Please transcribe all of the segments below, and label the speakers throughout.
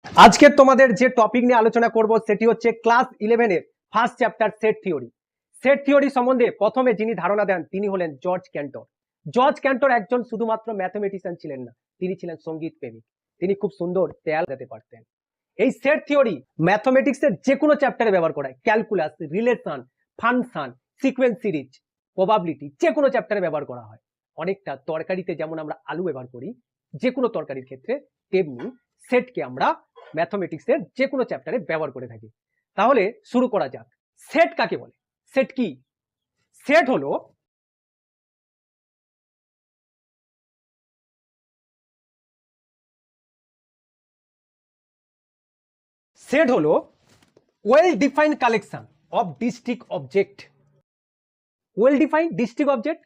Speaker 1: আজকে তোমাদের যে টপিক নিয়ে আলোচনা করব সেটি হচ্ছে ক্লাস 11 এর first chapter set theory. Set theory সম্বন্ধে প্রথমে যিনি ধারণা দেন তিনি হলেন জর্জ ক্যান্টর। জর্জ ক্যান্টর একজন শুধুমাত্র ম্যাথমেটিশিয়ান ছিলেন না, তিনি ছিলেন সঙ্গীত প্রেমিক। তিনি খুব সুন্দর তেয়াল গাইতে পারতেন। এই সেট থিওরি ম্যাথমেটিক্সের যে কোনো চ্যাপ্টারে ব্যবহার করা হয়, calculus, relation, function, sequence series, probability, যে কোনো চ্যাপ্টারে ব্যবহার করা হয়। অনেকটা তরকারিতে যেমন আমরা আলু ব্যবহার করি যে কোনো তরকারির ক্ষেত্রে, তেমনি সেটকে আমরা ম্যাথমেটিক্সের যে কোনো চ্যাপ্টারে ব্যবহার করে থাকি। তাহলে শুরু করা যাক। সেট কাকে বলে? সেট কি? সেট হলো well defined collection of district object. Well defined district object,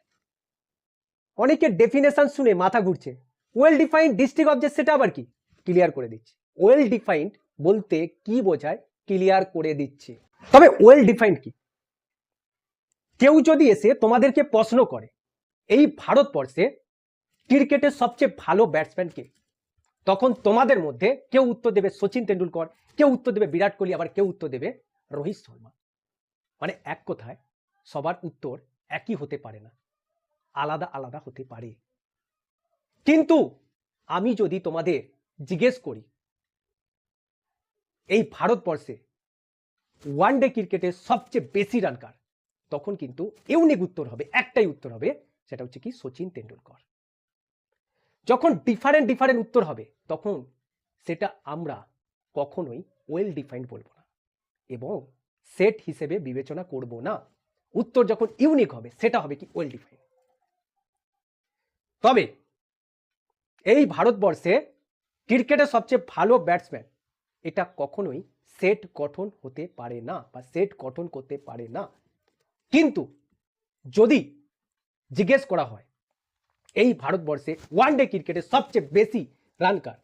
Speaker 1: অনেকের ডেফিনেশন শুনে মাথা ঘুরছে। ওয়েল ডিফাইন্ড ডিস্ট্রিক্ট অবজেক্ট সেটা আবার কি? ক্লিয়ার করে দিচ্ছি। ওয়েল ডিফাইন্ড বলতে কি বোঝায় ক্লিয়ার করে দিচ্ছি। তবে ওয়েল ডিফাইন্ড কি? কেউ যদি এসে তোমাদেরকে প্রশ্ন করে এই ভারতবর্ষে ক্রিকেটের সবচেয়ে ভালো ব্যাটসম্যান কে, তখন তোমাদের মধ্যে কেউ উত্তর দেবে সচিন তেন্ডুলকর, কেউ উত্তর দেবে বিরাট কোহলি, আবার কেউ উত্তর দেবে রোহিত শর্মা। মানে এক কথায় সবার উত্তর একই হতে পারে না, আলাদা আলাদা হতে পারে। কিন্তু আমি যদি তোমাদের জিজ্ঞেস করি এই ভারতবর্ষে ওয়ানডে ক্রিকেটে সবচেয়ে বেশি রান কার, তখন কিন্তু ইউনিক উত্তর হবে, একটাই উত্তর হবে, সেটা হচ্ছে কি সচিন তেন্ডুলকর। যখন ডিফারেন্ট উত্তর হবে তখন সেটা আমরা কখনোই ওয়েল ডিফাইন্ড বলবো না এবং সেট হিসেবে বিবেচনা করব না। উত্তর যখন ইউনিক হবে সেটা হবে কি ওয়েল ডিফাইন্ড। তবে এই ভারতবর্ষে ক্রিকেটের সবচেয়ে ভালো ব্যাটসম্যান, এটা কখনোই সেট গঠন হতে পারে না বা সেট গঠন করতে পারে না। কিন্তু যদি জিজ্ঞেস করা হয় এই ভারতবর্ষে ওয়ানডে ক্রিকেটে সবচেয়ে বেশি রান কার,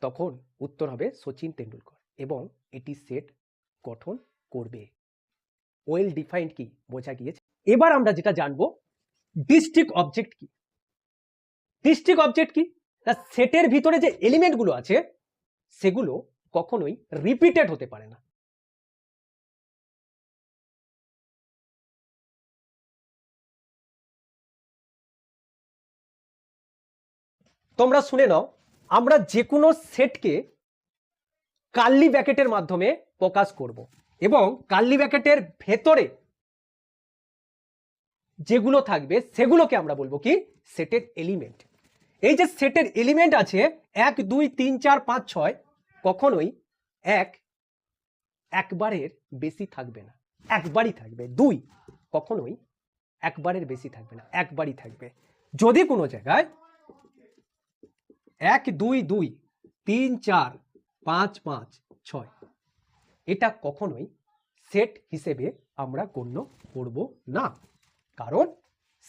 Speaker 1: তখন উত্তর হবে সচিন তেন্ডুলকর এবং এটি সেট গঠন করবে। ওয়েল ডিফাইন্ড কি বোঝা গিয়েছে। এবার আমরা যেটা জানবো ডিস্ট্রিক্ট অবজেক্ট কি। ডিস্ট্রিক্ট অবজেক্ট কি? সেটের ভিতরে যে এলিমেন্টগুলো আছে সেগুলো কখনোই রিপিটেড হতে পারে না। তোমরা শুনে নাও, আমরা যে কোনো সেটকে কার্লি ব্র্যাকেটের মাধ্যমে প্রকাশ করব এবং কার্লি ব্র্যাকেটের ভেতরে যেগুলো থাকবে সেগুলোকে আমরা বলবো কি সেটের এলিমেন্ট। এই যে সেটের এলিমেন্ট আছে 1 2 3 4 5 6, কখনোই একবারের বেশি থাকবে না, একবারই থাকবে। 2 কখনোই একবারের বেশি থাকবে না, একবারই থাকবে। যদি কোনো জায়গায় 1 2 2 3 4 5 5 6, এটা কখনোই সেট হিসেবে আমরা গণ্য করব না, কারণ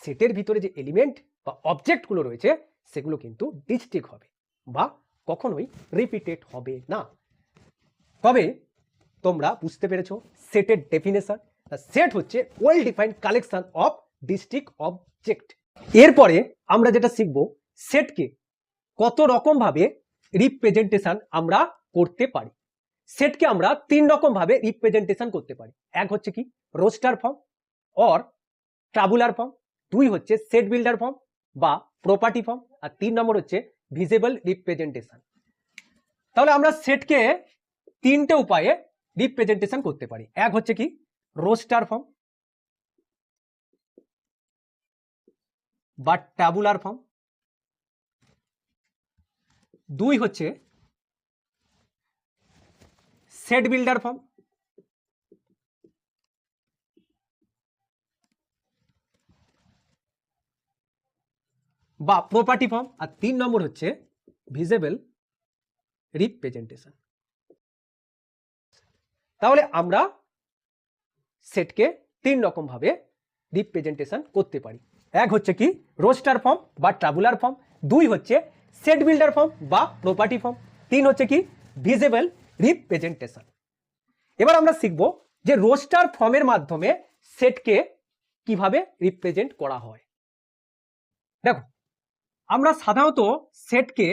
Speaker 1: সেটের ভিতরে যে এলিমেন্ট বা অবজেক্টগুলো রয়েছে সেগুলো কিন্তু ডিস্ট্রিক্ট হবে বা কখনোই রিপিটেড হবে না। তবে তোমরা বুঝতে পেরেছো সেটের ডেফিনেশন। সেট হচ্ছে well defined collection of district object. এরপরে আমরা যেটা শিখবো সেটকে কত রকম ভাবে রিপ্রেজেন্টেশন আমরা করতে পারি। সেটকে আমরা 3 রকম ভাবে রিপ্রেজেন্টেশন করতে পারি। এক হচ্ছে কি roster form or tabular form, 2 হচ্ছে সেট বিল্ডার ফর্ম বা প্রপার্টি ফর্ম, আর 3 নম্বর হচ্ছে ভিজিবল রিপ্রেজেন্টেশন। তাহলে আমরা সেটকে 3টে উপায়ে রিপ্রেজেন্টেশন করতে পারি। এক হচ্ছে কি রোস্টার ফর্ম বা ট্যাবুলার ফর্ম, 2 হচ্ছে সেট বিল্ডার ফর্ম বা প্রপার্টি ফর্ম, আর 3 নম্বর হচ্ছে ভিজিবল রিপ্রেজেন্টেশন। তাহলে আমরা সেটকে 3 রকম ভাবে রিপ্রেজেন্টেশন করতে পারি। এক হচ্ছে কি রোস্টার ফর্ম বা ট্যাবুলার ফর্ম, 2 হচ্ছে সেট বিল্ডার ফর্ম বা প্রপার্টি ফর্ম, 3 হচ্ছে কি ভিজিবল রিপ্রেজেন্টেশন। এবার আমরা শিখব যে রোস্টার ফর্মের মাধ্যমে সেটকে কিভাবে রিপ্রেজেন্ট করা হয়। দেখো, আমরা সাধারণত সেটকে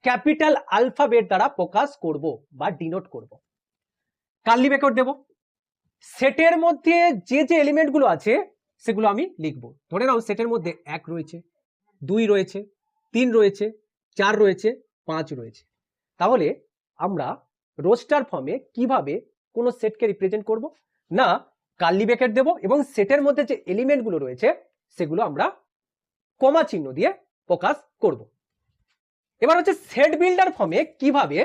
Speaker 1: ক্যাপিটাল আলফাবেট দ্বারা প্রকাশ করব বা ডিনোট করব। কার্লি ব্র্যাকেট দেব, সেটের মধ্যে যে যে এলিমেন্টগুলো আছে সেগুলো আমি লিখব। ধরে নাও সেটের মধ্যে 1 রয়েছে, 2 রয়েছে, 3 রয়েছে, 4 রয়েছে, 5 রয়েছে। তাহলে আমরা রোস্টার ফর্মে কিভাবে কোনো সেটকে রিপ্রেজেন্ট করব? না, কার্লি ব্র্যাকেট দেব এবং সেটের মধ্যে যে এলিমেন্টগুলো রয়েছে সেগুলো আমরা কমা চিহ্ন দিয়ে প্রকাশ করব। এবার হচ্ছে সেট বিল্ডার ফর্মে কিভাবে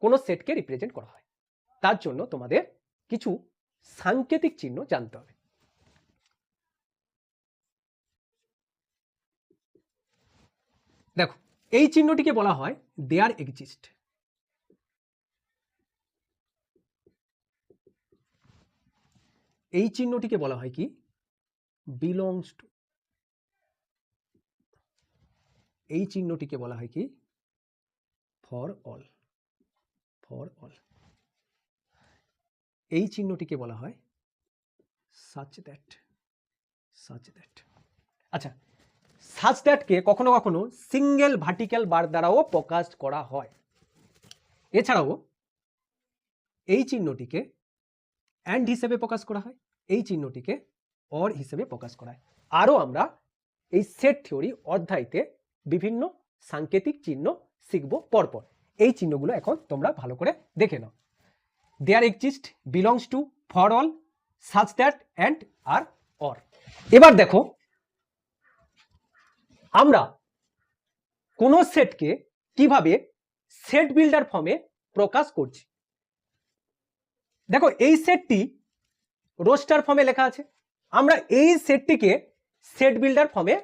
Speaker 1: কোনো সেটকে রিপ্রেজেন্ট করা হয়, তার জন্য তোমাদের কিছু সাংকেতিক চিহ্ন জানতে হবে। দেখো, এই চিহ্নটিকে বলা হয় দেয়ার এক্সিস্ট। এই চিহ্নটিকে বলা হয় কি? Belongs to. এই চিহ্নটিকে বলা হয় কি? For all. For all. এই চিহ্নটিকে বলা হয় সাচ দ্যাট। Such that. আচ্ছা, সাচ দ্যাটকে কখনো কখনো সিঙ্গেল ভার্টিক্যাল বার দ্বারাও প্রকাশ করা হয়। এছাড়াও এই চিহ্নটিকে অ্যান্ড হিসেবে প্রকাশ করা হয়, এই চিহ্নটিকে অর হিসেবে প্রকাশ করা হয়। আরও আমরা এই সেট থিওরি অধ্যায়তে বিভিন্ন সাংকেতিক চিহ্ন শিখব পরপর। এই চিহ্নগুলো এখন তোমরা ভালো করে দেখে নাও। There exist, belongs to, for all, such that, and আর অর। এবার দেখো, আমরা কোন সেটকে কিভাবে সেট বিল্ডার ফর্মে প্রকাশ করছি। দেখো, এই সেটটি রোস্টার ফর্মে লেখা আছে। আমরা এই সেটটিকে সেট বিল্ডার ফর্মে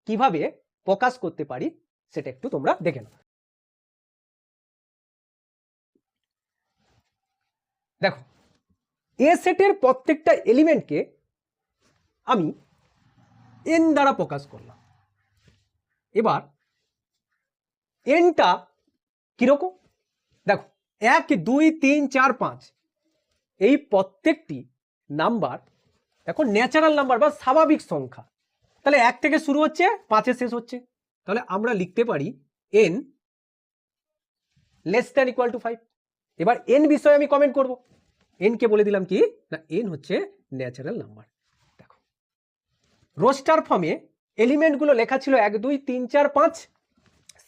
Speaker 1: কিভাবে প্রকাশ করতে পারি সেটা একটু তোমরা দেখে নাও। দেখো, এ সেটের প্রত্যেকটা এলিমেন্টকে আমি এন দ্বারা প্রকাশ করলাম। এবার এনটা কিরকম? দেখো, 1 2 3 4 5 এই প্রত্যেকটি নাম্বার দেখো ন্যাচারাল নাম্বার বা স্বাভাবিক সংখ্যা। তাহলে 1 থেকে শুরু হচ্ছে, 5-এ শেষ হচ্ছে। তাহলে আমরা লিখতে পারি n less than equal to 5। এবার n বিষয়ে আমি কমেন্ট করব। n কে বলে দিলাম কি না, n হচ্ছে ন্যাচারাল নাম্বার। দেখো, রোস্টার ফর্মে এলিমেন্টগুলো লেখা ছিল 1 2 3 4 5।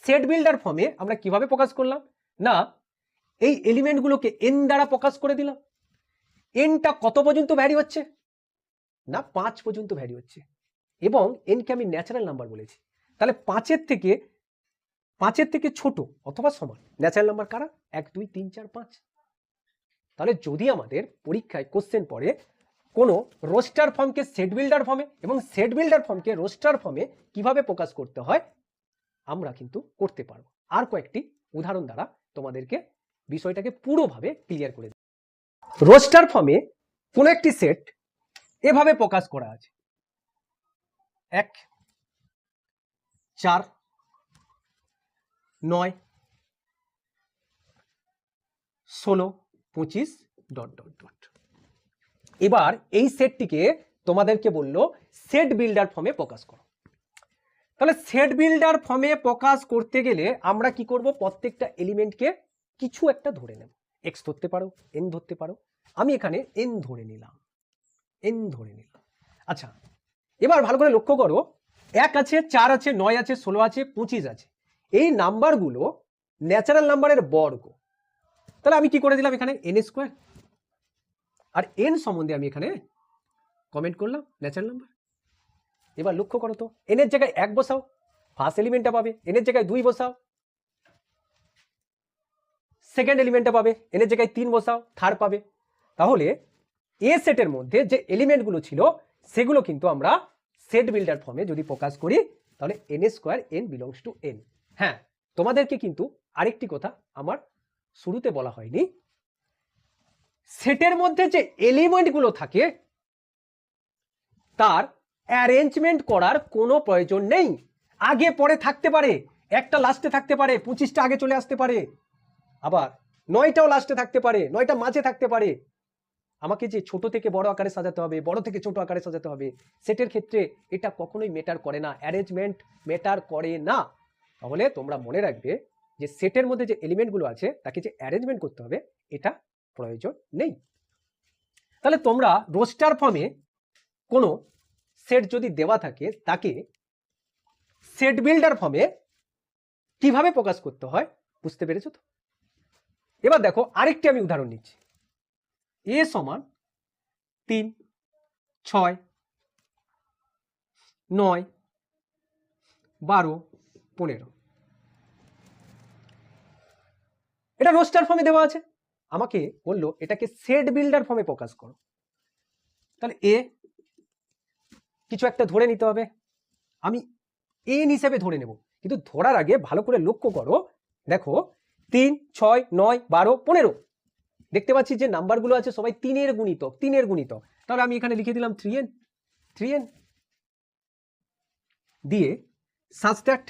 Speaker 1: সেট বিল্ডার ফর্মে আমরা কিভাবে প্রকাশ করলাম? না, এই এলিমেন্টগুলোকে n দ্বারা প্রকাশ করে দিলাম। nটা কত পর্যন্ত ভ্যারি হচ্ছে? না, 5 পর্যন্ত ভ্যারি হচ্ছে এবং nকে আমি ন্যাচারাল নাম্বার বলেছি। তাহলে 5-এর থেকে ছোট অথবা সমান ন্যাচারাল নাম্বার কারা? 1 2 3 4 5। তাহলে যদি আমাদের পরীক্ষায় কোশ্চেন পড়ে কোনো রোস্টার ফর্মকে সেট বিল্ডার ফর্মে এবং সেট বিল্ডার ফর্মকে রোস্টার ফর্মে কিভাবে প্রকাশ করতে হয় আমরা কিন্তু করতে পারবো। আর কয়েকটি উদাহরণ দ্বারা তোমাদেরকে বিষয়টাকে পুরোভাবে ক্লিয়ার করে দেব। রোস্টার ফর্মে কোনো একটি সেট এভাবে প্রকাশ করা আছে: 1 4 9 16 25 ডট ডট ডট। এবার এই সেটটিকে তোমাদেরকে বললো সেট বিল্ডার ফর্মে প্রকাশ করো। তাহলে সেট বিল্ডার ফর্মে প্রকাশ করতে গেলে আমরা কি করব? প্রত্যেকটা এলিমেন্টকে কিছু একটা ধরে নেব। x ধরতে পারো, n ধরতে পারো। আমি এখানে n ধরে নিলাম, n ধরে নিলাম। আচ্ছা, এবার ভালো করে লক্ষ্য করো, 1 আছে, 4 আছে, 9 আছে, 16 আছে, 25 আছে। এই নাম্বারগুলো ন্যাচারাল নাম্বারের বর্গ। তাহলে আমি কি করে দিলাম এখানে n স্কোয়ার, আর n সম্বন্ধে আমি এখানে কমেন্ট করলাম ন্যাচারাল নাম্বার। এবার লক্ষ্য করো তো, n এর জায়গায় 1 বসাও, ফার্স্ট এলিমেন্টটা পাবে। n এর জায়গায় 2 বসাও, সেকেন্ড এলিমেন্টটা পাবে। n এর জায়গায় 3 বসাও, থার্ড পাবে। তাহলে এ সেটের মধ্যে যে এলিমেন্টগুলো ছিল সেগুলো কিন্তু আমরা সেট বিল্ডার ফর্মে যদি প্রকাশ করি তাহলে n square n belongs to n। হ্যাঁ, তোমাদেরকে কিন্তু আরেকটি কথা আমার শুরুতে বলা হয়নি, সেটের মধ্যে যে এলিমেন্টগুলো থাকে তার অ্যারেঞ্জমেন্ট করার কোনো প্রয়োজন নেই। আগে পরে থাকতে পারে, একটা লাস্টে থাকতে পারে, 25টা আগে চলে আসতে পারে, আবার 9টাও লাস্টে থাকতে পারে, 9টা মাঝে থাকতে পারে। আমাকে যে ছোট থেকে বড় আকারে সাজাতে হবে, বড় থেকে ছোট আকারে সাজাতে হবে, সেটের ক্ষেত্রে এটা কখনোই ম্যাটার করে না, অ্যারেঞ্জমেন্ট ম্যাটার করে না। তাহলে তোমরা মনে রাখবে যে সেটের মধ্যে যে এলিমেন্টগুলো আছে তাকে যে অ্যারেঞ্জমেন্ট করতে হবে এটা প্রয়োজন নেই। তাহলে তোমরা রোস্টার ফর্মে কোনো সেট যদি দেওয়া থাকে তাকে সেট বিল্ডার ফর্মে কিভাবে প্রকাশ করতে হয় বুঝতে পেরেছো তো? এবার দেখো আরেকটি আমি উদাহরণ নিচ্ছি। এ সমান 3, 6, 9, 12, 15 এটা রোস্টার ফর্মে দেওয়া আছে। আমাকে বললো এটাকে সেট বিল্ডার ফর্মে প্রকাশ করো। তাহলে এ কিছু একটা ধরে নিতে হবে, আমি এন হিসেবে ধরে নেব, কিন্তু ধরার আগে ভালো করে লক্ষ্য করো। দেখো 3, 6, 9, 12, 15 দেখতে পাচ্ছি যে নাম্বারগুলো আছে সবাই 3-এর গুণিতক, 3-এর গুণিতক। তাহলে আমি এখানে লিখে দিলাম 3n দিয়ে সাচ দ্যাট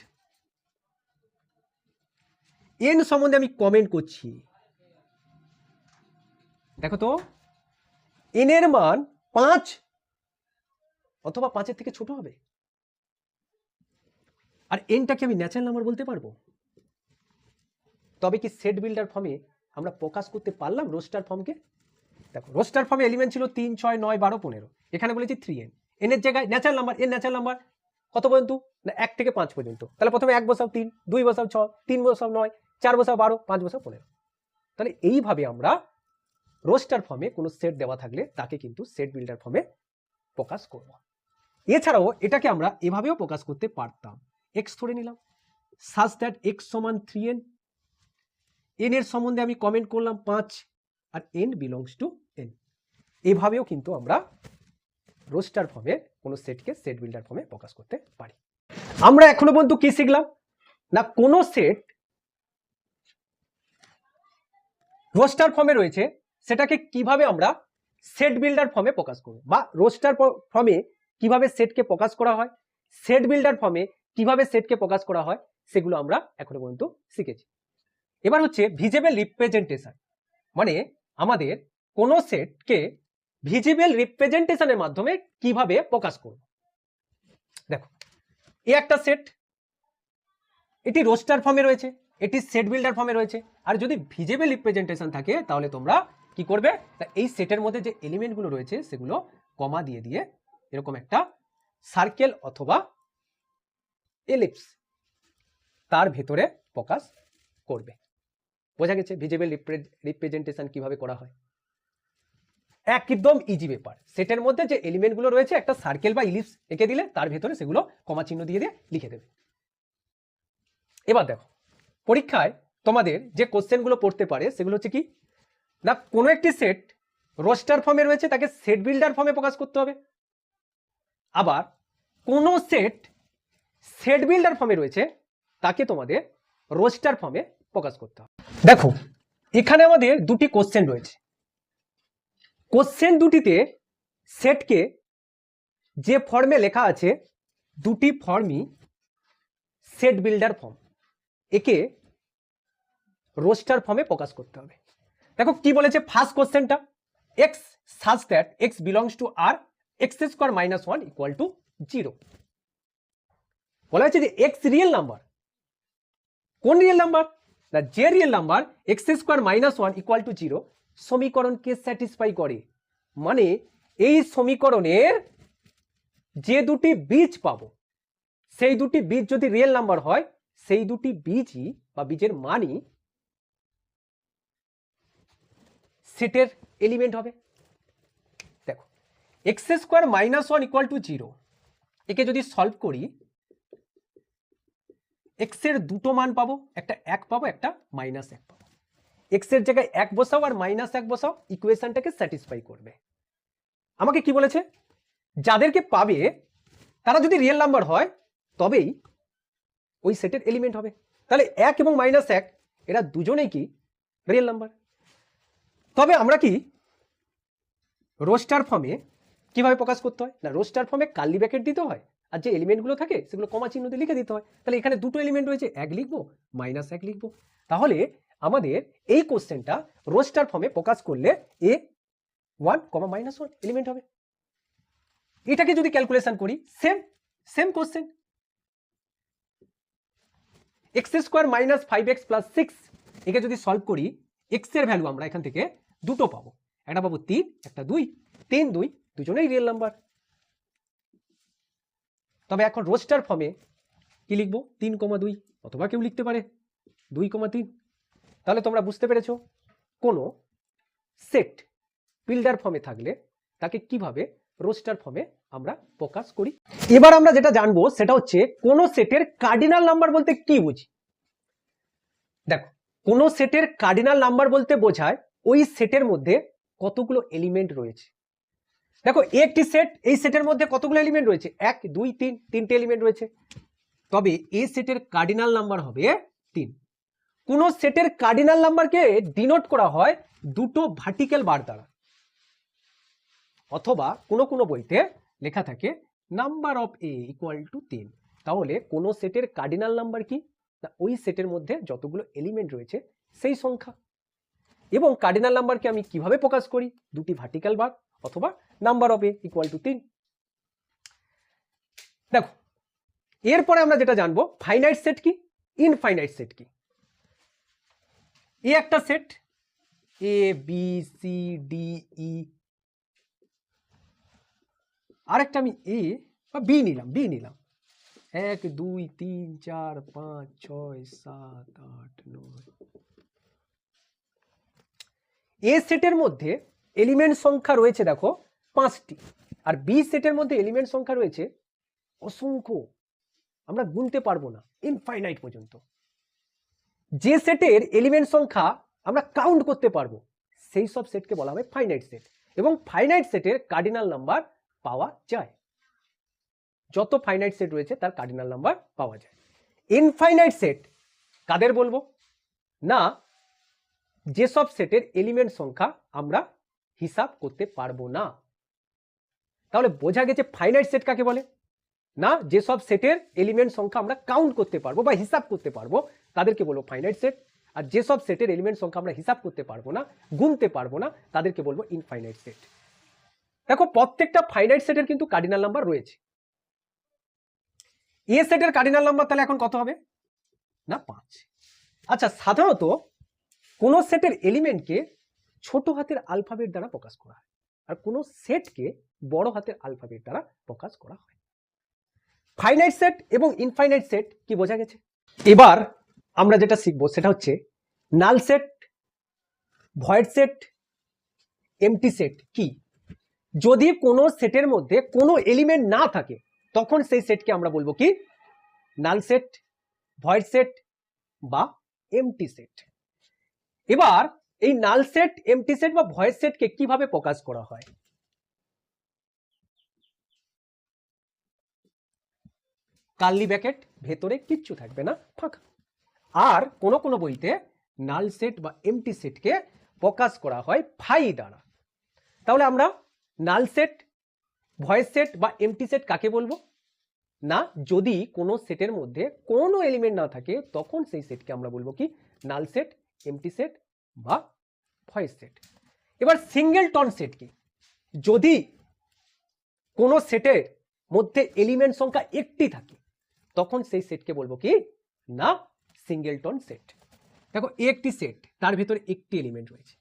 Speaker 1: এন সম্বন্ধে আমি কমেন্ট করছি। দেখো তো এন এর মান 5 অথবা 5-এর থেকে ছোট হবে। আর এনটাকে আমি ন্যাচারাল নাম্বার বলতে পারবো। তবে কি সেট বিল্ডার ফর্মে আমরা প্রকাশ করতে পারলাম রোস্টার ফর্মকে? দেখো রোস্টার ফর্মে এলিমেন্ট ছিল 3, 6, 9, 12, 15, এখানে বলেছি 3n, এনের জায়গায় natural number, N natural number কত পর্যন্ত না 1 থেকে 5 পর্যন্ত। তাহলে প্রথমে 1 বসাও 3, 2 বসাও 6, 3 বসাও 9, 4 বসাও 12, 5 বসাও 15। তাহলে এইভাবে আমরা রোস্টার ফর্মে কোনো সেট দেওয়া থাকলে তাকে কিন্তু সেট বিল্ডার ফর্মে প্রকাশ করব। এছাড়াও এটাকে আমরা এভাবেও প্রকাশ করতে পারতাম। এক্স ধরে নিলাম সাচ দ্যাট এক্স সমান 3n, এন এর সম্বন্ধে আমি কমেন্ট করলাম 5 আর n বিলংস টু n। এভাবেও কিন্তু আমরা রোস্টার ফর্মে কোনো সেটকে সেট বিল্ডার ফর্মে প্রকাশ করতে পারি। আমরা এখনো পর্যন্ত কি শিখলাম না কোনো সেট রোস্টার ফর্মে রয়েছে সেটাকে কিভাবে আমরা সেট বিল্ডার ফর্মে প্রকাশ করব, বা রোস্টার ফর্মে কিভাবে সেটকে প্রকাশ করা হয়, সেট বিল্ডার ফর্মে কিভাবে সেটকে প্রকাশ করা হয়, সেগুলো আমরা এখনো পর্যন্ত শিখেছি। এবার হচ্ছে ভিজিবল রিপ্রেজেন্টেশন, মানে আমাদের কোনো সেটকে ভিজিবল রিপ্রেজেন্টেশনের মাধ্যমে কিভাবে প্রকাশ করব। দেখো এই একটা সেট, এটি রোস্টার ফর্মে রয়েছে, এটি সেট বিল্ডার ফর্মে রয়েছে। আর যদি ভিজিবল রিপ্রেজেন্টেশন থাকে তাহলে তোমরা কি করবে, এই সেটের মধ্যে যে এলিমেন্টগুলো রয়েছে সেগুলো কমা দিয়ে দিয়ে এরকম একটা সার্কেল অথবা এলিপস তার ভেতরে প্রকাশ করবে। বোঝা গেছে ভিজিবল রিপ্রেজেন্টেশন কিভাবে করা হয়? একদম ইজি ব্যাপার। সেটের মধ্যে যে এলিমেন্টগুলো রয়েছে একটা সার্কেল বা ইলিপস এঁকে দিলে তার ভেতরে সেগুলো কমা চিহ্ন দিয়ে দিয়ে লিখে দেবে। এবার দেখো পরীক্ষায় তোমাদের যে কোশ্চেনগুলো পড়তে পারে সেগুলো হচ্ছে কি না কোনো একটি সেট রোস্টার ফর্মে রয়েছে তাকে সেট বিল্ডার ফর্মে প্রকাশ করতে হবে, আবার কোনো সেট সেট বিল্ডার ফর্মে রয়েছে তাকে তোমাদের রোস্টার ফর্মে প্রকাশ করতে হবে। দেখো এখানে আমাদের দুটি কোশ্চেন রয়েছে, কোশ্চেন দুটিতে সেটকে যে ফর্মে লেখা আছে দুটি ফর্মই সেট বিল্ডার ফর্ম, একে রোস্টার ফর্মে প্রকাশ করতে হবে। দেখো কি বলেছে ফার্স্ট কোশ্চেনটা, x such that x belongs to R x square minus 1 equal to 0। বলা হয়েছে যে এক্স রিয়েল নাম্বার। কোন রিয়েল নাম্বার না যে real number x square minus 1 equal to 0 সমীকরণকে স্যাটিসফাই করে। মানে এই সমীকরণের যে দুটি বীজ পাবো সেই দুটি বীজ যদি রিয়েল নাম্বার হয় সেই দুটি বীজই বা বীজের মানই সেটের এলিমেন্ট হবে। দেখো x square minus 1 equal to 0 একে যদি সলভ করি এক্স এর দুটো মান পাবো, একটা 1 পাবো একটা -1 পাবো। এক্স এর জায়গায় 1 বসাও আর -1 বসাও, ইকুয়েশনটাকে স্যাটিসফাই করবে। আমাকে কি বলেছে যাদেরকে পাবে তারা যদি রিয়েল নাম্বার হয় তবেই ওই সেটের এলিমেন্ট হবে। তাহলে 1 এবং -1 এরা দুজনেই কি রিয়েল নাম্বার। তবে আমরা কি রোস্টার ফর্মে কিভাবে প্রকাশ করতে হয় না রোস্টার ফর্মে কার্লি ব্র্যাকেট দিতে হয় আর যে এলিমেন্টগুলো থাকে সেগুলো কমা চিহ্ন দিয়ে লিখে দিতে হয়। তাহলে এখানে দুটো এলিমেন্ট রয়েছে, 1 লিখবো -1 লিখবো। তাহলে আমাদের এই কোশ্চেনটা রোস্টার ফর্মে প্রকাশ করলে a1, -1 এলিমেন্ট হবে। এটাকে যদি ক্যালকুলেশন করি same question. X square minus 5x plus 6, একে যদি সলভ করি এক্স এর ভ্যালু আমরা এখান থেকে দুটো পাবো, একটা পাবো 3, একটা 2, 3 2 দুজনেই রিয়েল নাম্বার। তবে এখন রোস্টার ফর্মে কি লিখবো, 3,2, অথবা কেউ লিখতে পারে 2,3। তাহলে তোমরা বুঝতে পেরেছো কোনো সেট বিল্ডার ফর্মে থাকলে তাকে কিভাবে রোস্টার ফর্মে আমরা প্রকাশ করি। এবার আমরা যেটা জানবো সেটা হচ্ছে কোনো সেটের কার্ডিনাল নাম্বার বলতে কি বুঝি। দেখো, কোনো সেটের কার্ডিনাল নাম্বার বলতে বোঝায় ওই সেটের মধ্যে কতগুলো এলিমেন্ট রয়েছে। দেখো একটি সেট, এই সেটের মধ্যে কতগুলো এলিমেন্ট রয়েছে, 1 2 3, তিনটে এলিমেন্ট রয়েছে, তবে এই সেটের কার্ডিনাল নাম্বার হবে 3। কোন সেটের কার্ডিনাল নাম্বারকে ডিনোট করা হয় দুটো ভার্টিক্যাল বার দ্বারা, অথবা কোনো কোনো বইতে লেখা থাকে number of A equal two 3। তাহলে কোন সেটের কার্ডিনাল নাম্বার কি, না ওই সেটের মধ্যে যতগুলো এলিমেন্ট রয়েছে সেই সংখ্যা। এবং কার্ডিনাল নাম্বারকে আমি কিভাবে প্রকাশ করি, দুটি ভার্টিক্যাল বার অথবা number of A equal two 3। দেখো এরপরে আমরা যেটা জানবো ফাইনাইট সেট কি, ইনফাইনাইট সেট কি। এ একটা সেট, এ বি সি ডি ই, আরেকটা আমি এ বা বি নিলাম, 1 2 3 4 5 6 7 8 9। এ সেটের মধ্যে এলিমেন্ট সংখ্যা রয়েছে দেখো 5টি, আর বি সেটের মধ্যে এলিমেন্ট সংখ্যা রয়েছে অসংখ্য, আমরা গুনতে পারবো না, ইনফাইনাইট পর্যন্ত। যে সেটের এলিমেন্ট সংখ্যা আমরা কাউন্ট করতে পারবো সেই সব সেটকে বলা হবে ফাইনাইট সেট, এবং ফাইনাইট সেটের কার্ডিনাল নাম্বার পাওয়া যায়। যত ফাইনাইট সেট রয়েছে তার কার্ডিনাল নাম্বার পাওয়া যায়। ইনফাইনাইট সেট কাদের বলবো, না যেসব সেটের এলিমেন্ট সংখ্যা আমরা হিসাব করতে পারবো না। তাহলে বোঝা গেছে ফাইনাইট সেট কাকে বলে, না যেসব সেটের এলিমেন্ট সংখ্যা আমরা কাউন্ট করতে পারবো বা হিসাব করতে পারবো তাদেরকে বলবো ফাইনাইট সেট, আর যেসব সেটের এলিমেন্ট সংখ্যা আমরা হিসাব করতে পারবো না, গুনতে পারবো না, তাদেরকে বলবো ইনফাইনাইট সেট। দেখো প্রত্যেকটা ফাইনাইট সেটের কিন্তু কার্ডিনাল নাম্বার রয়েছে। এ সেটের কার্ডিনাল নাম্বার তাহলে এখন কত হবে, না 5। আচ্ছা, সাধারণত কোন সেটের এলিমেন্টকে ছোট হাতের আলফাবেট দ্বারা প্রকাশ করা হয়, আর কোন সেটকে বড় হাতের আলফাবেট দ্বারা প্রকাশ করা হয়। ফাইনাইট সেট এবং ইনফাইনাইট সেট কি বোঝা গেছে। এবার আমরা যেটা শিখবো সেটা হচ্ছে null set, void set, MT set কি। যদি কোনো সেটের মধ্যে কোনো এলিমেন্ট না থাকে তখন সেই সেটকে আমরা বলবো কি, নাল সেট, ভয়েড সেট বা এমটি সেট। এবার এই নাল সেট, এমটি সেট বা ভয়েড সেটকে কিভাবে প্রকাশ করা হয়। কার্লি ব্র্যাকেট, ভেতরে কিচ্ছু থাকবে না, ফাঁকা। আর কোন কোন বইতে নাল সেট বা এমটি সেটকে প্রকাশ করা হয় ফাই দ্বারা। তাহলে আমরা নাল সেট, ভয়েড সেট বা এমটি সেট কাকে বলবো, না যদি কোনো সেটের মধ্যে কোনো এলিমেন্ট না থাকে তখন সেই সেটকে আমরা বলবো কি, নাল সেট, এমটি সেট বা ভয়েড সেট। এবার সিঙ্গেলটন সেট কি, যদি কোনো সেটের মধ্যে এলিমেন্ট সংখ্যা একটি থাকে তখন সেই সেটকে বলবো কি, না সিঙ্গেলটন সেট। দেখো একটি সেট, তার ভিতরে একটি এলিমেন্ট রয়েছে,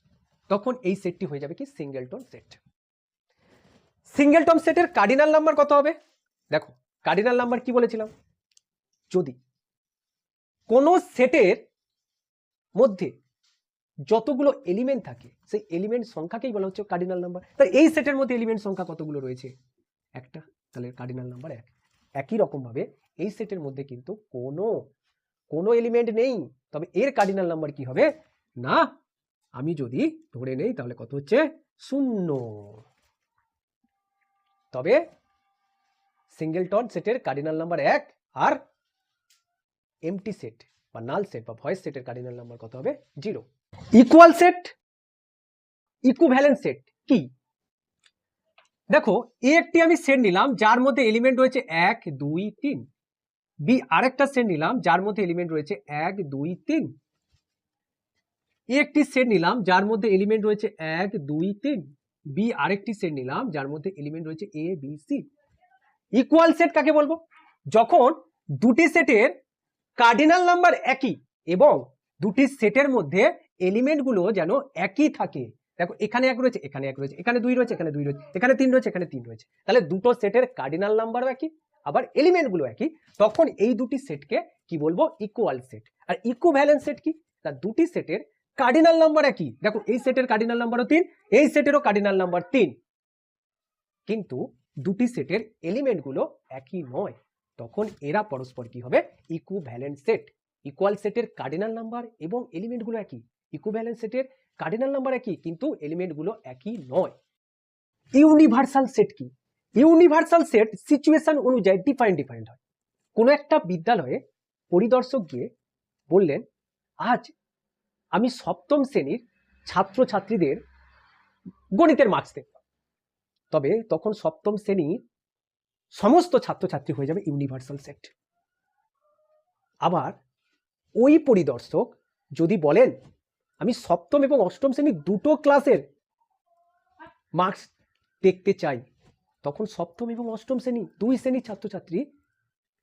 Speaker 1: তখন এই সেটটি হয়ে যাবে কি, সিঙ্গেলটন সেট। সিঙ্গেলটন সেটের কার্ডিনাল নাম্বার কত হবে, দেখো কার্ডিনাল নাম্বার কি বলেছিলাম, যদি কোনো সেটের মধ্যে যতগুলো এলিমেন্ট থাকে সেই এলিমেন্ট সংখ্যাকেই বলা হচ্ছে কার্ডিনাল নাম্বার। তাই এই সেটের মধ্যে এলিমেন্ট সংখ্যা কতগুলো রয়েছে, একটা, তাহলে কার্ডিনাল নাম্বার 1। একই রকম ভাবে এই সেটের মধ্যে কিন্তু কোনো এলিমেন্ট নেই, তবে এর কার্ডিনাল নাম্বার কি হবে, না আমি যদি ধরে নেই তাহলে কত হচ্ছে, 0। তবে সিঙ্গেলটন সেটের কার্ডিনাল নাম্বার 1, আর এমটি সেট বা নাল সেট বা ভয়েড সেটের কার্ডিনাল নাম্বার কত হবে, 0। ইকুয়াল সেট, ইকুইভ্যালেন্ট সেট কি, দেখো এ একটি আমি সেট নিলাম যার মধ্যে এলিমেন্ট রয়েছে 1 2 3, বি আরেকটা সেট নিলাম যার মধ্যে এলিমেন্ট রয়েছে 1 2 3, এ একটি সেট নিলাম যার মধ্যে এলিমেন্ট রয়েছে 1 2 3, বি আরেকটি সেট নিলাম যার মধ্যে এলিমেন্ট রয়েছে এ বি সি। ইকুয়াল সেট কাকে বলবো, যখন দুটি সেটের কার্ডিনাল নাম্বার একই এবং দুটি সেটের মধ্যে এলিমেন্টগুলো যেন একই থাকে। দেখো এখানে এক রয়েছে, এখানে এক রয়েছে, এখানে দুই রয়েছে, এখানে দুই রয়েছে, এখানে তিন রয়েছে, এখানে তিন রয়েছে, তাহলে দুটো সেটের কার্ডিনাল নাম্বারও একই, আবার এলিমেন্টগুলো একই, তখন এই দুটি সেটকে কি বলবো? Equal set. আর ইকুইভ্যালেন্ট সেট কি? তা দুটি সেটের কার্ডিনাল নাম্বার একই। দেখো এই সেটের কার্ডিনাল নাম্বারও 3, এই সেটেরও কার্ডিনাল নাম্বার 3, কিন্তু দুটি সেটের এলিমেন্টগুলো একই নয়, তখন এরা পরস্পর কি হবে? Equivalent set. ইকুয়াল সেটের কার্ডিনাল নাম্বার এবং এলিমেন্টগুলো একই, ইকুইভ্যালেন্ট সেটের কার্ডিনাল নাম্বার একই কিন্তু এলিমেন্টগুলো একই নয়। ইউনিভার্সাল সেট কি? ইউনিভার্সাল সেট সিচুয়েশন অনুযায়ী ডিফারেন্ট হয়। কোনো একটা বিদ্যালয়ে পরিদর্শক গিয়ে বললেন, আজ আমি সপ্তম শ্রেণীর ছাত্রছাত্রীদের গণিতের মার্কস দেখব, তবে তখন সপ্তম শ্রেণীর সমস্ত ছাত্রছাত্রী হয়ে যাবে ইউনিভার্সাল সেট। আবার ওই পরিদর্শক যদি বলেন, আমি সপ্তম এবং অষ্টম শ্রেণীর দুটো ক্লাসের মার্কস দেখতে চাই, তখন সপ্তম এবং অষ্টম শ্রেণী দুই শ্রেণীর ছাত্রছাত্রী